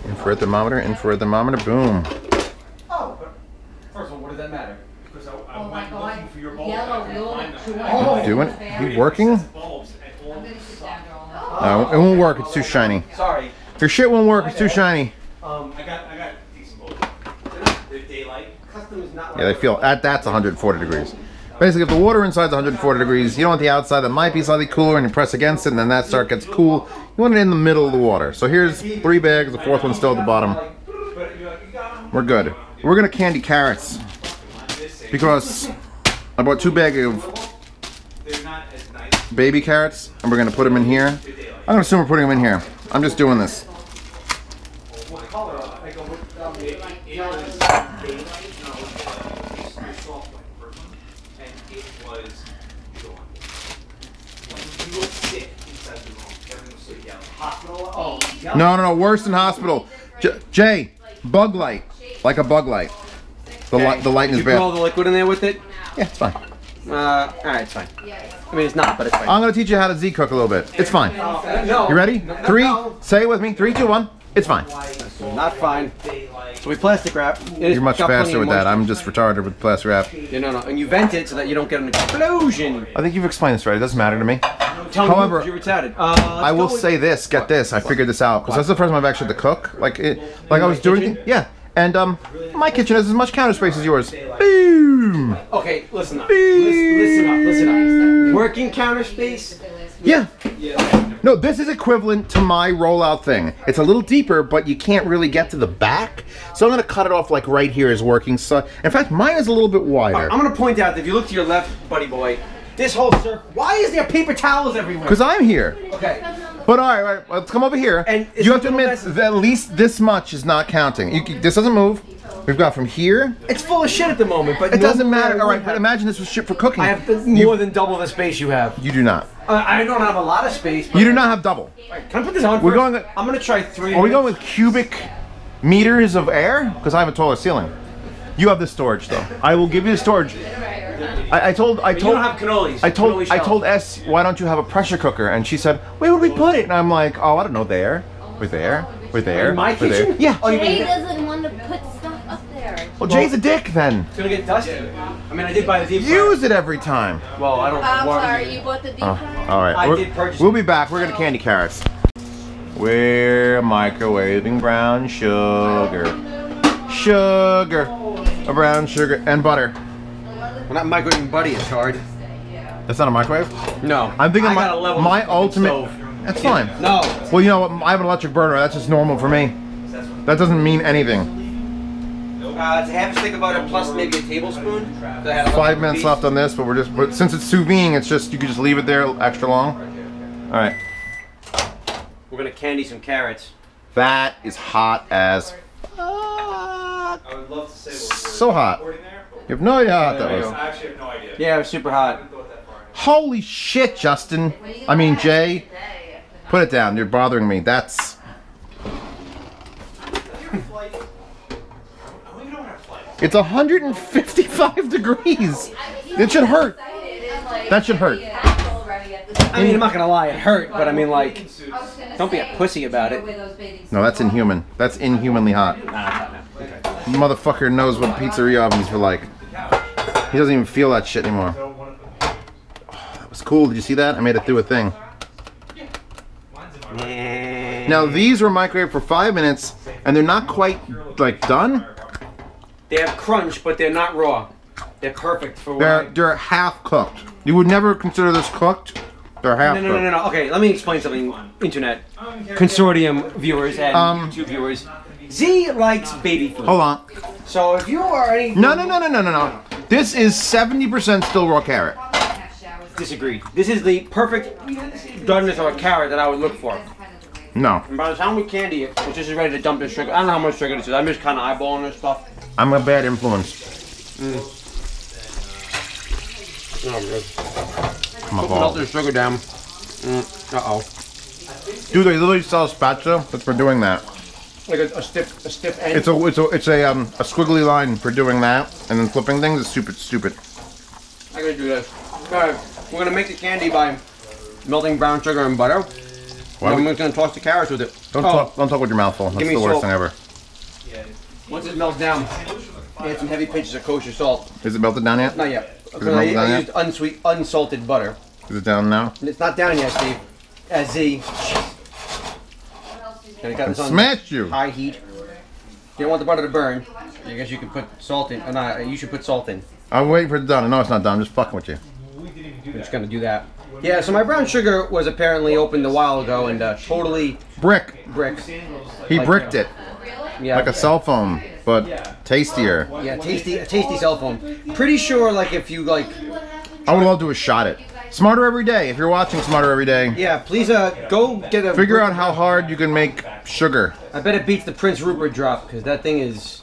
infrared thermometer, boom. Oh, but first of all, what does that matter? Because I went looking for your bulbs. Doing it? You working? No, it won't work. It's too shiny. Sorry. Your shit won't work. It's too shiny. I got decent bulbs. They're daylight. Custom is not. Yeah, they feel that's 140 degrees. Basically, if the water inside's 140 degrees, you don't want the outside that might be slightly cooler, and you press against it, and then that start gets cool. You want it in the middle of the water. So here's 3 bags. The 4th one's still at the bottom. We're good. We're gonna candy carrots because I bought 2 bags of baby carrots, and we're gonna put them in here. I'm gonna assume we're putting them in here. I'm just doing this. No, worse than hospital. Jay, bug light, like a bug light. The light in his bath. You put all the liquid in there with it? Yeah, it's fine. Alright, it's fine. I mean, it's not, but it's fine. I'm gonna teach you how to Z cook a little bit. It's fine. No. You ready? 3, say it with me. 3, 2, 1. It's fine. Not fine. So we plastic wrap. You're much faster with that. I'm just retarded with plastic wrap. Yeah, no. And you vent it so that you don't get an explosion. I think you've explained this right. It doesn't matter to me. However, you're retarded. I will say this. Get this. I figured this out because that's the first time I've actually had to cook. Like I was doing. Yeah. And my kitchen has as much counter space as yours. Boom. Okay, listen up. Listen up. Working counter space. Yeah. No, this is equivalent to my rollout thing. It's a little deeper, but you can't really get to the back. So I'm going to cut it off like right here is working. So, in fact, mine is a little bit wider. I'm going to point out that if you look to your left, buddy boy, this whole circle, why is there paper towels everywhere? Because I'm here. Okay. But all right, let's come over here. And you have to admit that at least this much is not counting. This doesn't move. We've got from here. It's full of shit at the moment, but it doesn't matter. All right, but imagine this was shit for cooking. I have more than double the space you have. You do not. I don't have a lot of space. You do not have double. Right, can I put this on? We're first? I'm gonna try 3. Are we going with cubic meters of air? Because I have a taller ceiling. You have the storage though. I will give you the storage. I told. You don't have cannolis. I told S, why don't you have a pressure cooker? And she said, where would we put it? And I'm like, oh, I don't know. There. We're there. In my kitchen? Yeah. Jay doesn't want to put stuff up there. Well, Jay's a dick then. It's gonna get dusty. I mean, I did buy the deep fryer. Use it every time. Well, I don't. I'm sorry, you bought the deep fryer? All right. We'll be back. We're gonna candy carrots. We're microwaving brown sugar. A brown sugar and butter. We're not microwaving buddy, it's hard. That's not a microwave? No. I'm thinking my ultimate. Stove. That's fine. No. Well, you know what? I have an electric burner. That's just normal for me. That doesn't mean anything. It's a half stick of butter plus maybe a tablespoon. 5 minutes left on this, but since it's sous vide, it's just you can just leave it there extra long. All right. We're gonna candy some carrots. That is hot as fuck. I would love to say so hot. You have no idea how hot that was. I actually have no idea. Yeah, it was super hot. Holy shit, Justin. I mean, Jay. Put it down. You're bothering me. That's. It's 155 degrees. It should hurt. That should hurt. I mean, I'm not gonna lie, it hurt, but I mean, like, don't be a pussy about it. No, that's inhuman. That's inhumanly hot. Motherfucker knows what pizzeria ovens are like. He doesn't even feel that shit anymore. Oh, that was cool. Did you see that? I made it do a thing. Now these were microwaved for 5 minutes, and they're not quite like done. They have crunch, but they're not raw. They're perfect for what they're half cooked. You would never consider this cooked. They're half cooked. No. Okay, let me explain something. Internet consortium viewers and YouTube viewers. Z likes baby food. Hold on. So if you are any No. This is 70% still raw carrot. Disagree. This is the perfect doneness of a carrot that I would look for. No. And by the time we candy it, which is ready to dump this sugar. I don't know how much sugar this is. I'm just kind of eyeballing this stuff. I'm a bad influence. Melt the sugar down. Uh-oh. Dude, they literally sell a spatula that's for doing that. Like a stiff end. It's a squiggly line for doing that, and then flipping things is stupid. I'm gonna do this. Alright, we're gonna make the candy by melting brown sugar and butter. Why I'm would- gonna toss the carrots with it. Don't talk with your mouth full. That's Give me the worst salt. thing ever. Once it melts down, add some heavy pinches of kosher salt. Is it melted down yet? Not yet. Is it melted down I yet? used unsalted butter. Is it down now? And it's not down yet, Steve. As Z. And I got this on Smash you! high heat. You don't want the butter to burn. I guess you can put salt in. You should put salt in. I'm waiting for it done. No, it's not done. I'm just fucking with you. I'm just gonna do that. Yeah, so my brown sugar was apparently opened a while ago and totally Brick. brick. He Like, bricked it Yeah. like a cell phone, but tastier. Yeah, a tasty cell phone. Pretty sure, like, if you like, I would love to have shot it. Smarter Every Day. If you're watching Smarter Every Day, yeah, please go get a. figure out how hard you can make sugar. I bet it beats the Prince Rupert drop because that thing is.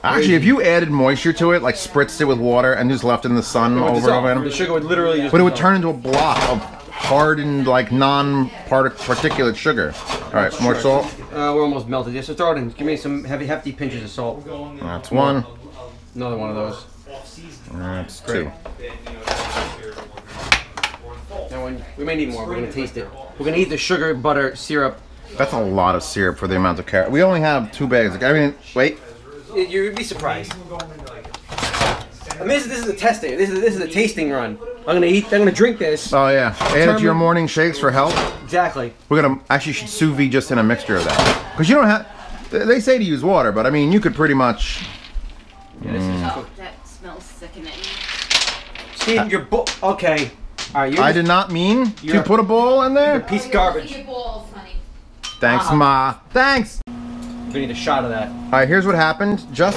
Actually, if you added moisture to it, like spritzed it with water and just left it in the sun over and over The again, sugar would literally just. but it would turn into a block of hardened, like non-particulate sugar. All right, more salt. We're almost melted. Just throw it in. Give me some hefty pinches of salt. That's one. Another one of those. That's two. Now we may need more. We're gonna taste it. We're gonna eat the sugar butter syrup. That's a lot of syrup for the amount of carrot. We only have 2 bags. I mean, wait. You'd be surprised. I mean, this is a testing. This is a tasting run. I'm gonna drink this. Oh yeah, add it to your morning shakes for health. Exactly. We're gonna actually should sous vide just in a mixture of that, because you don't have. They say to use water, but I mean you could pretty much. Oh, that smells sickening. Steve, your bowl. Okay. All right. I did not mean to You're- put a bowl in there. Piece of garbage. Your balls, honey. Thanks, Ma. Thanks. We need a shot of that. All right, here's what happened. Just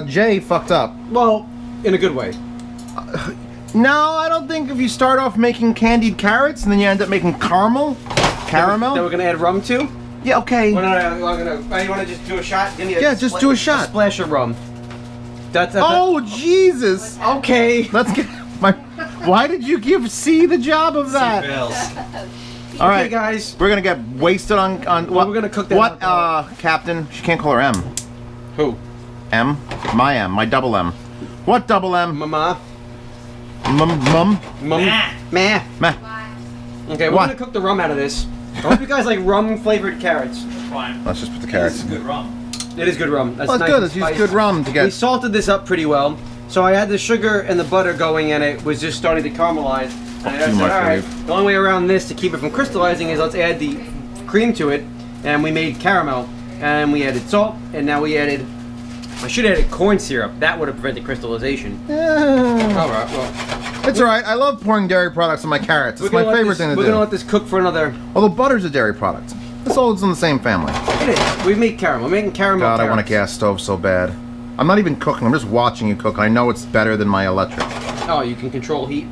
Jay fucked up. Well, in a good way. No, I don't think if you start off making candied carrots and then you end up making caramel. That we're gonna add rum to. Yeah, okay. Well, no, you wanna just do a shot? Give me Yeah, just do a shot. splash of rum. That's Oh, Jesus. okay. Let's get my. Why did you give C the job of that? All right, Okay, guys. We're gonna get wasted on what? we're gonna cook that What, out. Captain? She can't call her M. Who? M. My double M. What double M? Mama. Mum. Meh. Meh. Okay, we're What? gonna cook the rum out of this. I hope you guys like rum flavored carrots. Fine. Let's just put the carrots. Good rum. It is good rum. That's Well, it's nice good. and Let's use spicy. good rum to We get. salted this up pretty well. So I had the sugar and the butter going and it was just starting to caramelize. And I too said, much, all right, Dave. the only way around this to keep it from crystallizing is let's add the cream to it. And we made caramel. And we added salt. And now we added, I should have added corn syrup. That would have prevented crystallization. All right, well. It's all right. I love pouring dairy products on my carrots. It's my favorite thing to We're gonna do. let this cook for another. Although butter's a dairy product. This all is in the same family. It is. We make caramel. We're making caramel. God, I want a carrots. gas stove so bad. I'm not even cooking. I'm just watching you cook. I know it's better than my electric. Oh, you can control heat.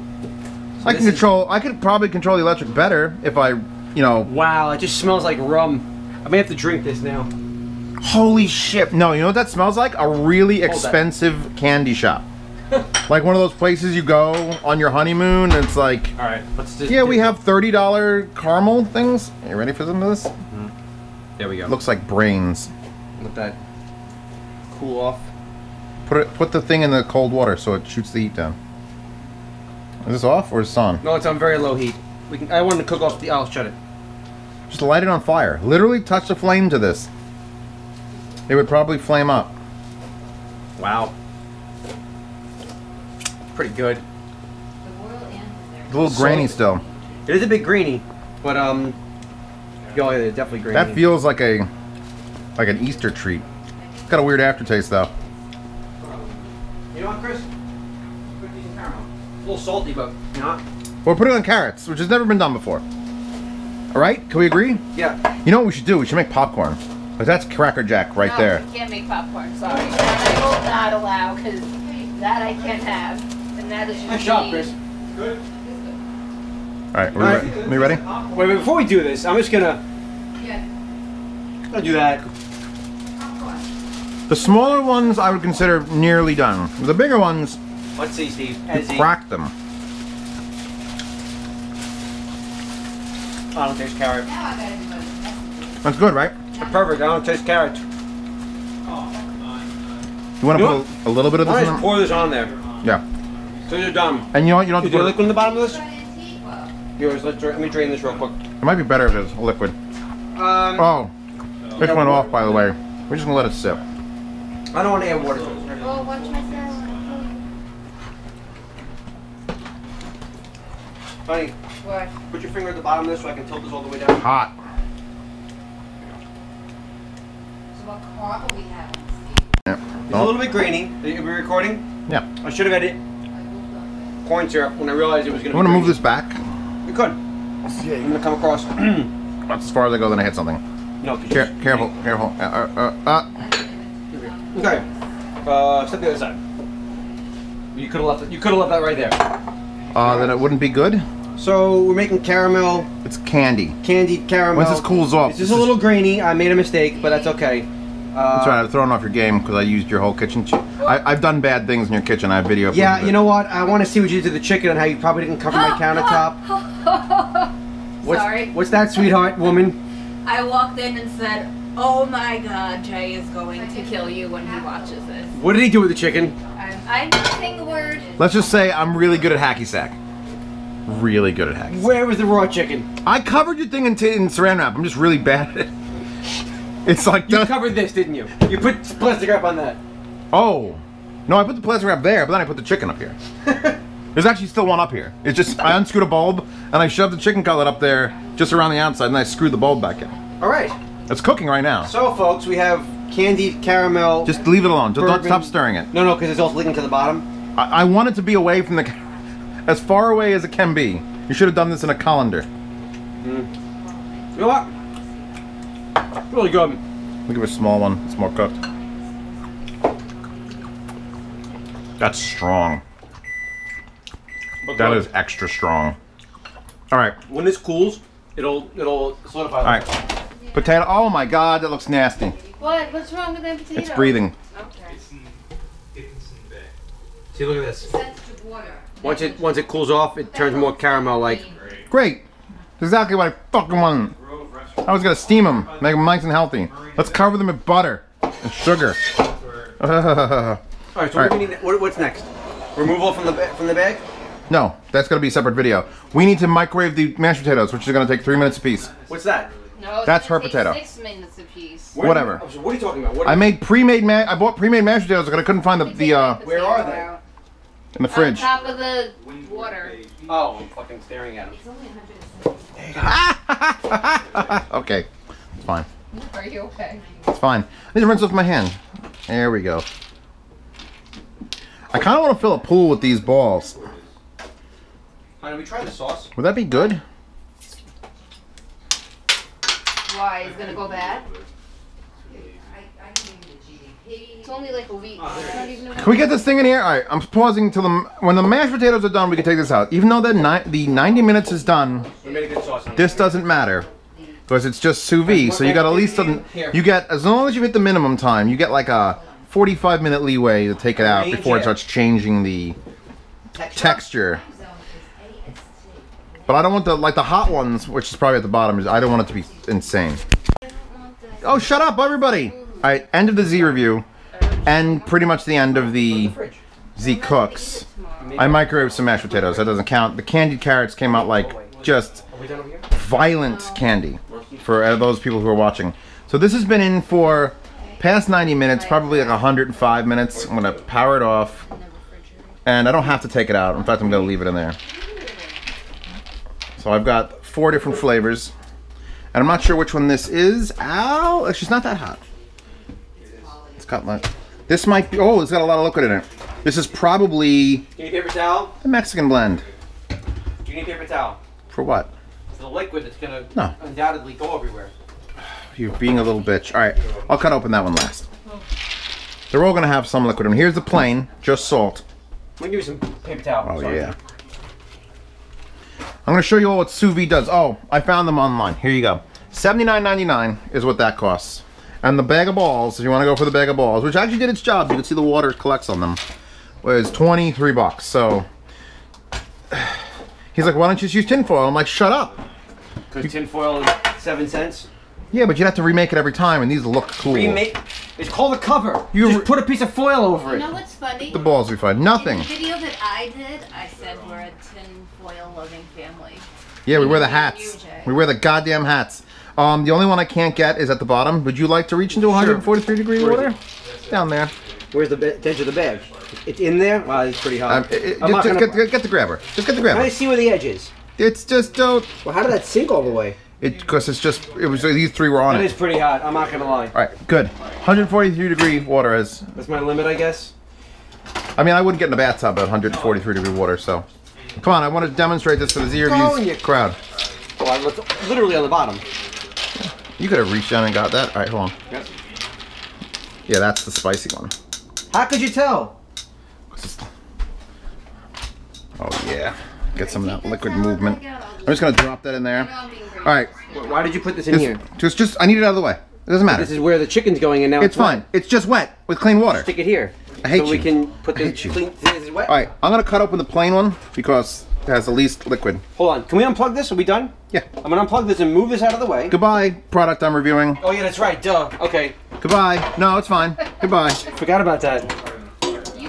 I can control. I could probably control the electric better if I, you know. Wow, it just smells like rum. I may have to drink this now. Holy shit! No, you know what that smells like? A really expensive candy shop. Like one of those places you go on your honeymoon. And it's like, All right, let's just. yeah, we have $30 caramel things. Are you ready for some of this? There we go. Looks like brains. Let that cool off. Put the thing in the cold water so it shoots the heat down. Is this off or is this on? No, it's on very low heat. I wanted to cook off the. I'll shut it. Just light it on fire. Literally touch the flame to this. It would probably flame up. Wow. Pretty good. It's a little grainy still. It is a bit grainy, but oh yeah, it's definitely grainy. That feels like an Easter treat. It's got a weird aftertaste though. You know what, Chris? Put these in caramel. It's a little salty, but not. We're putting on carrots, which has never been done before. All right, can we agree? Yeah. You know what we should do? We should make popcorn. Cause that's Cracker Jack right No, there. you can't make popcorn. Sorry. That I will not allow because that I can have, and that is Nice job, me. Chris. All right, we ready? Wait, before we do this, I'm just gonna Yeah. do that. The smaller ones I would consider nearly done. The bigger ones, Let's see, Steve. you crack them. I don't taste carrot. Now I gotta do my That's good, right? Perfect. I don't taste carrots. You want to You know put a little bit of I this in just them? pour this on there. Yeah. So you're done. And you know what? You don't Is have there to put liquid in the bottom of this? Antique. Yours. Let me drain this real quick. It might be better if it's liquid. Oh, this went off, by the way. We're just gonna let it sit. I don't want to add water to it. Oh, watch myself. Honey, What? put your finger at the bottom of this so I can tilt this all the way down. Hot. So what car are we having? Yeah. It's a little bit grainy. Are we recording? Yeah. I should have added corn syrup when I realized it was going to You want to move this back? We could. Yeah, I'm going to come across. That's as far as I go, then I hit something. No, could you Careful, careful. Okay. Step the other side. You could have left it. You could have left that right there. Then it wouldn't be good. So we're making caramel, It's candy. candied caramel. Once this cools off. It's just a little grainy. I made a mistake, but that's okay. That's right. I've thrown off your game because I used your whole kitchen. I've done bad things in your kitchen. I have video. Yeah, proof of you it. know what? I want to see what you did to the chicken and how you probably didn't cover my countertop. Sorry. What's that, sweetheart, woman? I walked in and said, "Oh my God, Jay is going to kill you when he watches this." What did he do with the chicken? I'm not saying the word. Let's just say I'm really good at hacky sack. Really good at hacky sack. Where was the raw chicken? I covered your thing in saran wrap. I'm just really bad at it. It's like You covered this, didn't you? You put plastic wrap on that. Oh. No, I put the plastic wrap there, but then I put the chicken up here. There's actually still one up here. It's just, I unscrewed a bulb, and I shoved the chicken cutlet up there, just around the outside, and I screwed the bulb back in. Alright. It's cooking right now. So, folks, we have candied caramel. Just leave it alone. Just don't bourbon. stop stirring it. No, because it's also leaking to the bottom. I want it to be away from the as far away as it can be. You should have done this in a colander. You know what? Really good. Look at a small one. It's more cooked. That's strong. That is extra strong. All right. When this cools, it'll solidify. All right. Potato. Oh my God, that looks nasty. What? What's wrong with that potato? It's breathing. Okay. See, look at this. Sensitive water. Once it cools off, it turns more caramel-like. Great. That's exactly what I fucking wanted. I was gonna steam them, make them nice and healthy. Let's cover them with butter and sugar. All right. So what do we need? What's next? Removal from the bag. No, that's gonna be a separate video. We need to microwave the mashed potatoes, which is gonna take 3 minutes apiece. What's that? No, That's gonna her take potato. 6 minutes apiece. Whatever. So what are you talking about? I made pre-made I bought pre-made mashed potatoes because I couldn't find Where are they? in the On fridge. top of the water. Oh, I'm fucking staring at them. Okay, it's fine. Are you okay? It's fine. I need to rinse off my hand. There we go. I kind of want to fill a pool with these balls. Honey, we try the sauce. Would that be good? Why? It's gonna go bad? It's only like a week. It's not even a Can we get this thing in here? All right, I'm pausing till when the mashed potatoes are done. We can take this out. Even though the 90 minutes is done, We made a good sauce. Honey. this doesn't matter because it's just sous vide. So you got at least you get, as long as you hit the minimum time, you get like a 45-minute leeway to take it out before it starts changing the texture. But I don't want the hot ones, which is probably at the bottom. I don't want it to be insane. Oh, shut up, everybody! All right, end of the Z review, and pretty much the end of the Z cooks. I microwaved some mashed potatoes. That doesn't count. The candied carrots came out like just violent candy for those people who are watching. So this has been in for past 90 minutes, probably like 105 minutes. I'm gonna power it off, and I don't have to take it out. In fact, I'm gonna leave it in there. So I've got 4 different flavors, and I'm not sure which one this is. Ow! Actually, it's not that hot. It's got like, this might be, oh, it's got a lot of liquid in it. This is probably Do you need paper towel? a Mexican blend. Do you need paper towel? For what? It's the liquid that's gonna No. undoubtedly go everywhere. You're being a little bitch. All right, I'll cut open that one last. They're all gonna have some liquid in them. Here's the plain, just salt. Let me give you some paper towel. Oh Sorry. yeah. I'm gonna show you all what Sous Vide does. Oh, I found them online. Here you go. $79.99 is what that costs. And the bag of balls, if you want to go for the bag of balls, which actually did its job, you can see the water collects on them, was 23 bucks. So he's like, why don't you just use tinfoil? I'm like, shut up. Because tinfoil is 7 cents. Yeah, but you'd have to remake it every time, and these look cool. Remake. It's called a cover. You You just put a piece of foil over You it. know what's funny? The balls we find. In Nothing. the video that I did, I said we're a tin foil loving family. Yeah, we wear the hats. We wear the goddamn hats. The only one I can't get is at the bottom. Would you like to reach into 143 degree water? Down there. Where's the edge of the bag? It's in there? Wow, it's pretty hot. Get the grabber. Just get the grabber. Can I see where the edge is? It's just Well, how did that sink all the way? because it was these three were on It it. is pretty hot. I'm not gonna lie. All right, good. 143 degree water is. That's my limit, I guess. I mean, I wouldn't get in a bathtub at 143 degree water, so. Come on, I want to demonstrate this for the Z Reviews crowd. Oh, I looked literally on the bottom. You could have reached down and got that. All right, hold on. Yep. Yeah, that's the spicy one. How could you tell? Oh yeah, get some of that liquid movement. I'm just gonna drop that in there. All right. Why did you put this in here? Just I need it out of the way. It doesn't matter. This is where the chicken's going, and now It's fine. It's just wet with clean water. Stick it here. I hate so we you. can put I the hate you. clean. Is it wet? All right, I'm gonna cut open the plain one because it has the least liquid. Hold on. Can we unplug this? Are we done? Yeah. I'm gonna unplug this and move this out of the way. Goodbye, product I'm reviewing. Oh yeah, that's right. Duh. Okay. Goodbye. No, it's fine. Goodbye. Forgot about that.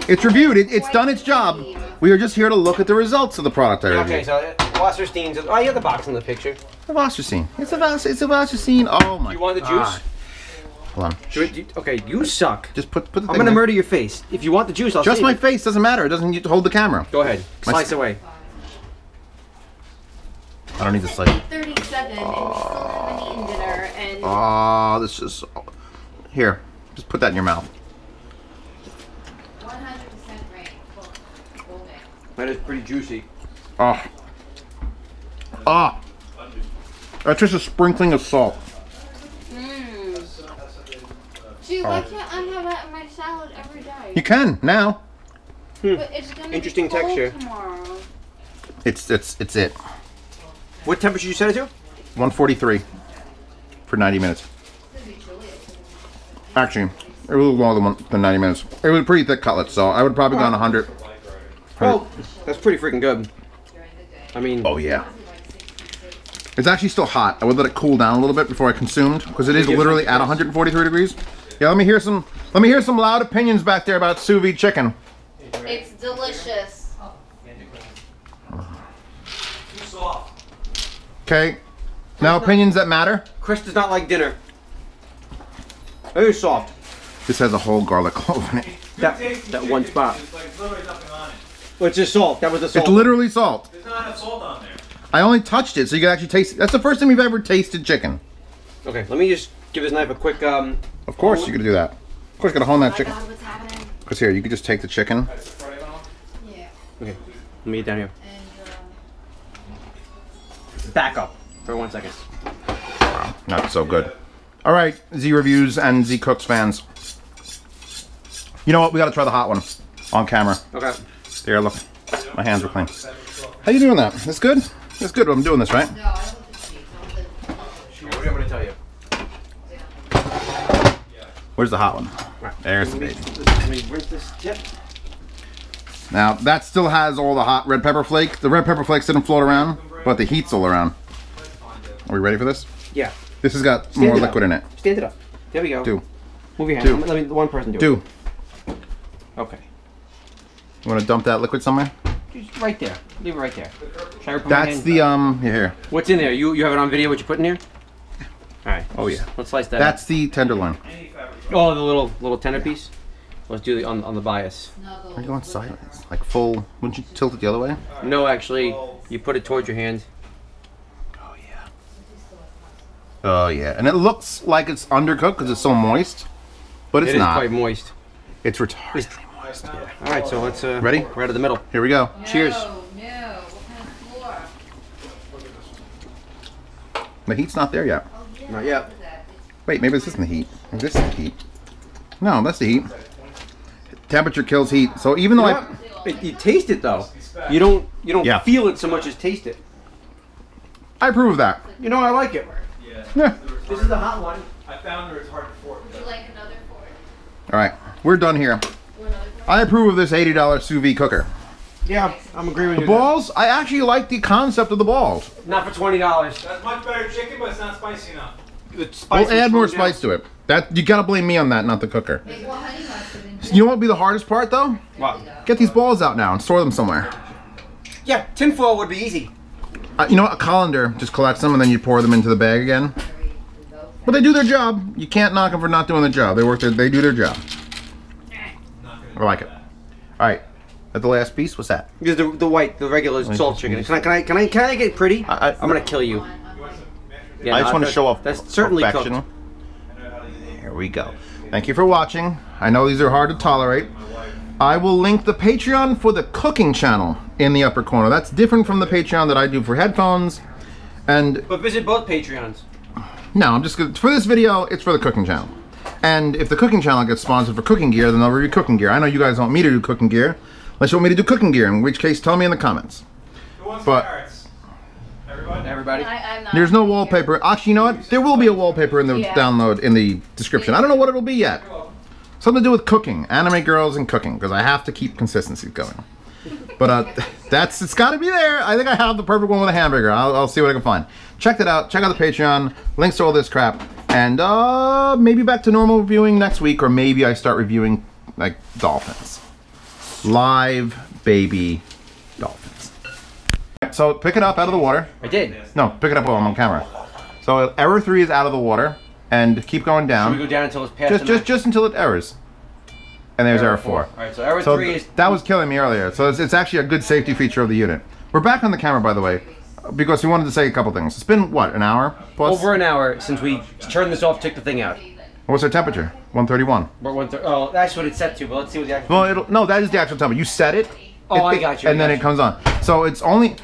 It's reviewed. It's done its job. We are just here to look at the results of the product I reviewed. Okay, so Wasserstein's. Oh, you have the box in the picture. The Wasserstein. It's a Wasserstein. Oh my. You want the God. juice? Hold on. Okay, you suck. Just put the thing I'm gonna there. murder your face. If you want the juice, I'll Just save my it. face doesn't matter. It doesn't need to hold the camera. Go ahead. My- Slice away. I don't need to slice. 37 and still haven't eaten dinner and Oh, this is. Here, just put that in your mouth. 100% rain. Full day. That is pretty juicy. Oh. Ah. That's just a sprinkling of salt. Gee, why can't I have that in my salad every day? You can now. But it's gonna Interesting be cold texture. tomorrow. It's it. What temperature you set it to? 143 for 90 minutes. Actually, it was longer than 90 minutes. It was a pretty thick cutlet, so I would probably go on 100. Well, that's pretty freaking good. I mean, Oh yeah. It's actually still hot. I would let it cool down a little bit before I consumed, because it is literally at 143 degrees. Yeah, let me hear some loud opinions back there about sous vide chicken. It's delicious. Too soft. Okay. Now opinions that matter. Chris does not like dinner. Very soft. This has a whole garlic clove in it. That one spot. There's like literally nothing on it. Well, it's just salt. That was the salt. It's literally salt. There's not enough salt on there. I only touched it so you can actually taste it. That's the first time you've ever tasted chicken. Okay, let me just give this knife a quick. Of course you're gonna do that. Of course, you're gonna hone that chicken. God, what's happening? Because here, you could just take the chicken. Yeah. Okay, let me get down here. And Back up for 1 second. Not so good. All right, Z Reviews and Z Cooks fans. You know what? We gotta try the hot one on camera. Okay. There, look. My hands are clean. How you doing that? That's good? That's good. I'm doing this, right? no, I don't want the cheese. I want the What am I going to tell you? Where's the hot one? Right. There's the Let me, baby. let me rinse this tip. Now, that still has all the hot red pepper flake. The red pepper flakes didn't float around, but the heat's still around. Are we ready for this? Yeah. This has got Stand more it up. liquid in it. Stand it up. There we go. Do. Move your hand. Do. Let me one person do it. Do. Okay. You want to dump that liquid somewhere? Just right there. Leave it right there. Should I put my That's hand? the, here. What's in there? You have it on video what you put in here? Alright. Oh, yeah. Let's slice that That's the tenderloin. up. Oh, the little tender piece? Let's do the on the bias. Why are you going sideways? Like full, wouldn't you tilt it the other way? No, actually, you put it towards your hand. Oh, yeah. Oh, yeah. And it looks like it's undercooked because it's so moist, but it's It is not. quite moist. It's retardedly moist. Alright, so let's Right Ready? at the middle. Here we go. Cheers. No, no. What kind of floor? The heat's not there yet. Not yet. Wait, maybe this isn't the heat. Maybe this is the heat. No, that's the heat. Temperature kills heat. So even though You taste it though. You don't Yeah. feel it so much as taste it. I approve of that. You know, I like it. Yeah. Yeah. This is the hot one. I found where it's hard to fork. Would you like another fork? All right, we're done here. Or another fork? I approve of this $80 sous vide cooker. Yeah, I'm agreeing with The you. balls, I actually like the concept of the balls. Not for $20. That's much better chicken, but it's not spicy enough. It's We'll spicy. add more spice to it. That you gotta blame me on that, not the cooker. Well, honey mustard and You know what would be the hardest part though? What? Get these balls out now and store them somewhere. Yeah, tinfoil would be easy. You know what? A colander just collects them and then you pour them into the bag again. But they do their job. You can't knock them for not doing their job. They do their job. I like it. All right. At the last piece, what's that? Because the white, the regular salt chicken. Can I get pretty? I'm gonna kill you. Yeah, I just want to show off. That's certainly perfection. cooked. Here we go. Thank you for watching. I know these are hard to tolerate. I will link the Patreon for the cooking channel in the upper corner. That's different from the Patreon that I do for headphones. But visit both Patreons. No, I'm just gonna, for this video, it's for the cooking channel. And if the cooking channel gets sponsored for cooking gear, then I'll review cooking gear. I know you guys want me to do cooking gear, unless you want me to do cooking gear, in which case tell me in the comments. Who wants But- carrots? Everybody? Everybody. I'm not. There's no wallpaper. Actually, you know what? There will be a wallpaper in the Yeah. download in the description. I don't know what it'll be yet. Something to do with cooking, anime girls and cooking, because I have to keep consistency going. But it's got to be there. I think I have the perfect one with a hamburger. I'll see what I can find. Check that out. Check out the Patreon. Links to all this crap. And maybe back to normal reviewing next week, or maybe I start reviewing like dolphins, live baby dolphins. So pick it up out of the water. I did. No, pick it up while I'm on camera. So error 3 is out of the water, and keep going down. Should we go down until it's past Just until it errors. And there's error 4. Alright, so error So 3 is... that was killing me earlier. So it's actually a good safety feature of the unit. We're back on the camera, by the way, because we wanted to say a couple things. It's been, what, an hour plus? Over an hour since we turned this off, took the thing out. What's our temperature? 131. Oh, that's what it's set to, but let's see what the actual... Well, no, that is the actual temperature. You set it. Oh, I got you. And then it comes on. So it's only...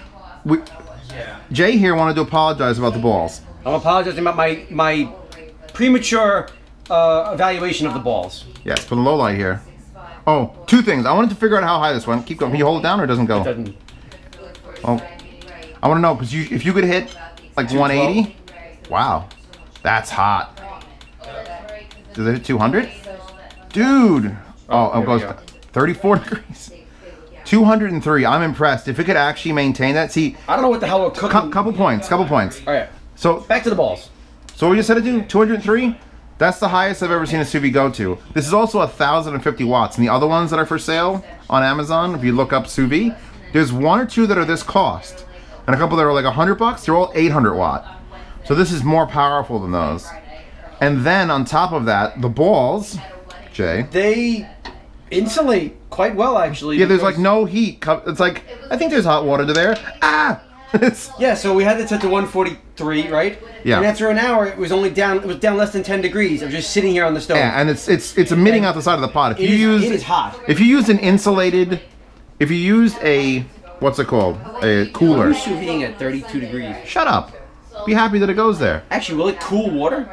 Jay here wanted to apologize about the balls. I'm apologizing about my premature evaluation of the balls. Yes, for the low light here. Oh, 2 things. I wanted to figure out how high this went. Keep going. Can you hold it down or it doesn't go? It doesn't... Oh, I want to know because if you could hit like 180, wow, that's hot. Does it hit 200? Dude, it goes 34 degrees. 203. I'm impressed. If it could actually maintain that, see. I don't know what the hell we're cooking. Couple points. All right. So Back to the balls. So what you said to do? 203. That's the highest I've ever seen a sous vide go to. This is also 1,050 watts. And the other ones that are for sale on Amazon, if you look up sous vide, there's 1 or 2 that are this cost. And a couple that are like $100, they're all 800 watt. So this is more powerful than those. And then on top of that, the balls, Jay. They insulate quite well, actually. Yeah, there's like no heat. It's like, I think there's hot water to there. Ah! Yeah, so we had it set to 143, right? Yeah. And after an hour, it was down less than 10 degrees. I'm just sitting here on the stove. Yeah, and it's emitting out the side of the pot. It is hot. If you used an insulated, if you used a, what's it called? A cooler. We're sous videing at 32 degrees. Shut up. Be happy that it goes there. Actually, will it cool water?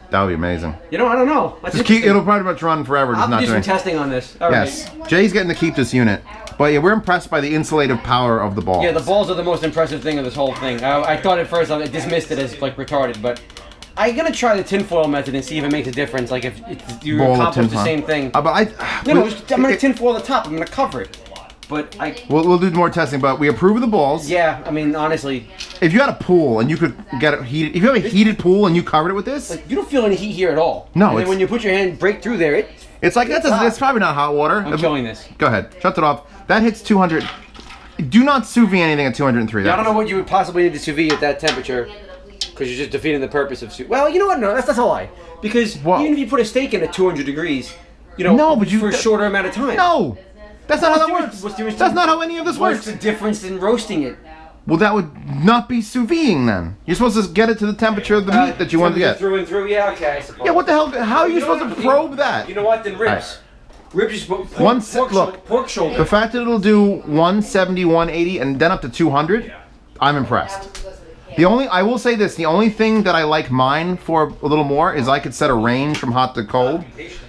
That would be amazing. You know, I don't know. That's Just keep, it'll pretty much run forever. Just I'll not do some doing. testing on this. All Yes. right. Jay's getting to keep this unit. But yeah, we're impressed by the insulative power of the balls. Yeah, the balls are the most impressive thing of this whole thing. I thought at first I dismissed it as like retarded, but I'm gonna try the tinfoil method and see if it makes a difference. Like if you Ball of accomplish the tinfoil. same thing. But I'm gonna tinfoil the top. I'm gonna cover it. But we'll do more testing. But we approve of the balls. Yeah, I mean honestly, if you had a pool and you could get it heated, if you have a heated pool and you covered it with this, like, you don't feel any heat here at all. No, And then when you put your hand break through there, it's like that's probably not hot water. I'm killing this. Go ahead, shut it off. That hits 200. Do not sous vide anything at 203. Yeah, I don't know what you would possibly need to sous vide at that temperature, because you're just defeating the purpose of sous. Well, you know what? No, that's a lie. Because even if you put a steak in at 200 degrees, you know, no, but for a shorter amount of time. No, that's not how that works. That's not how any of this works. What's the difference in roasting it? Well, that would not be sous videing then. You're supposed to get it to the temperature of the meat that you want to get. Through and through, yeah, okay, I suppose. Yeah, what the hell? How are you supposed to probe that? You know what? Then ribs. Ribs is pork shoulder. The fact that it'll do 170, 180, and then up to 200, I'm impressed. I will say this, the only thing that I like mine for a little more is I could set a range from hot to cold.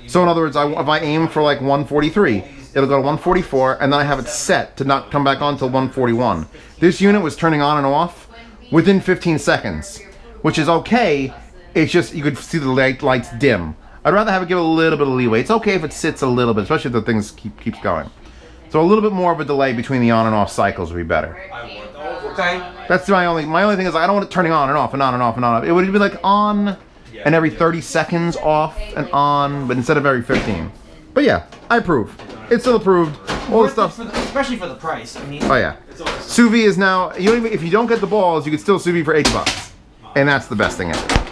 So in other words, if I aim for like 143, it'll go to 144, and then I have it set to not come back on until 141. This unit was turning on and off within 15 seconds, which is okay. It's just, you could see the lights dim. I'd rather have it give a little bit of leeway. It's okay if it sits a little bit, especially if the things keeps going. So a little bit more of a delay between the on and off cycles would be better. Okay. That's my only thing is I don't want it turning on and off and on and off and on. It would be like on and every 30 seconds off and on, but instead of every 15. But yeah, I approve. It's still approved. All the stuff. especially for the price. I mean, Oh yeah. It's always Sous vide is now, you don't even, if you don't get the balls, you can still sous vide for $8. And that's the best thing ever.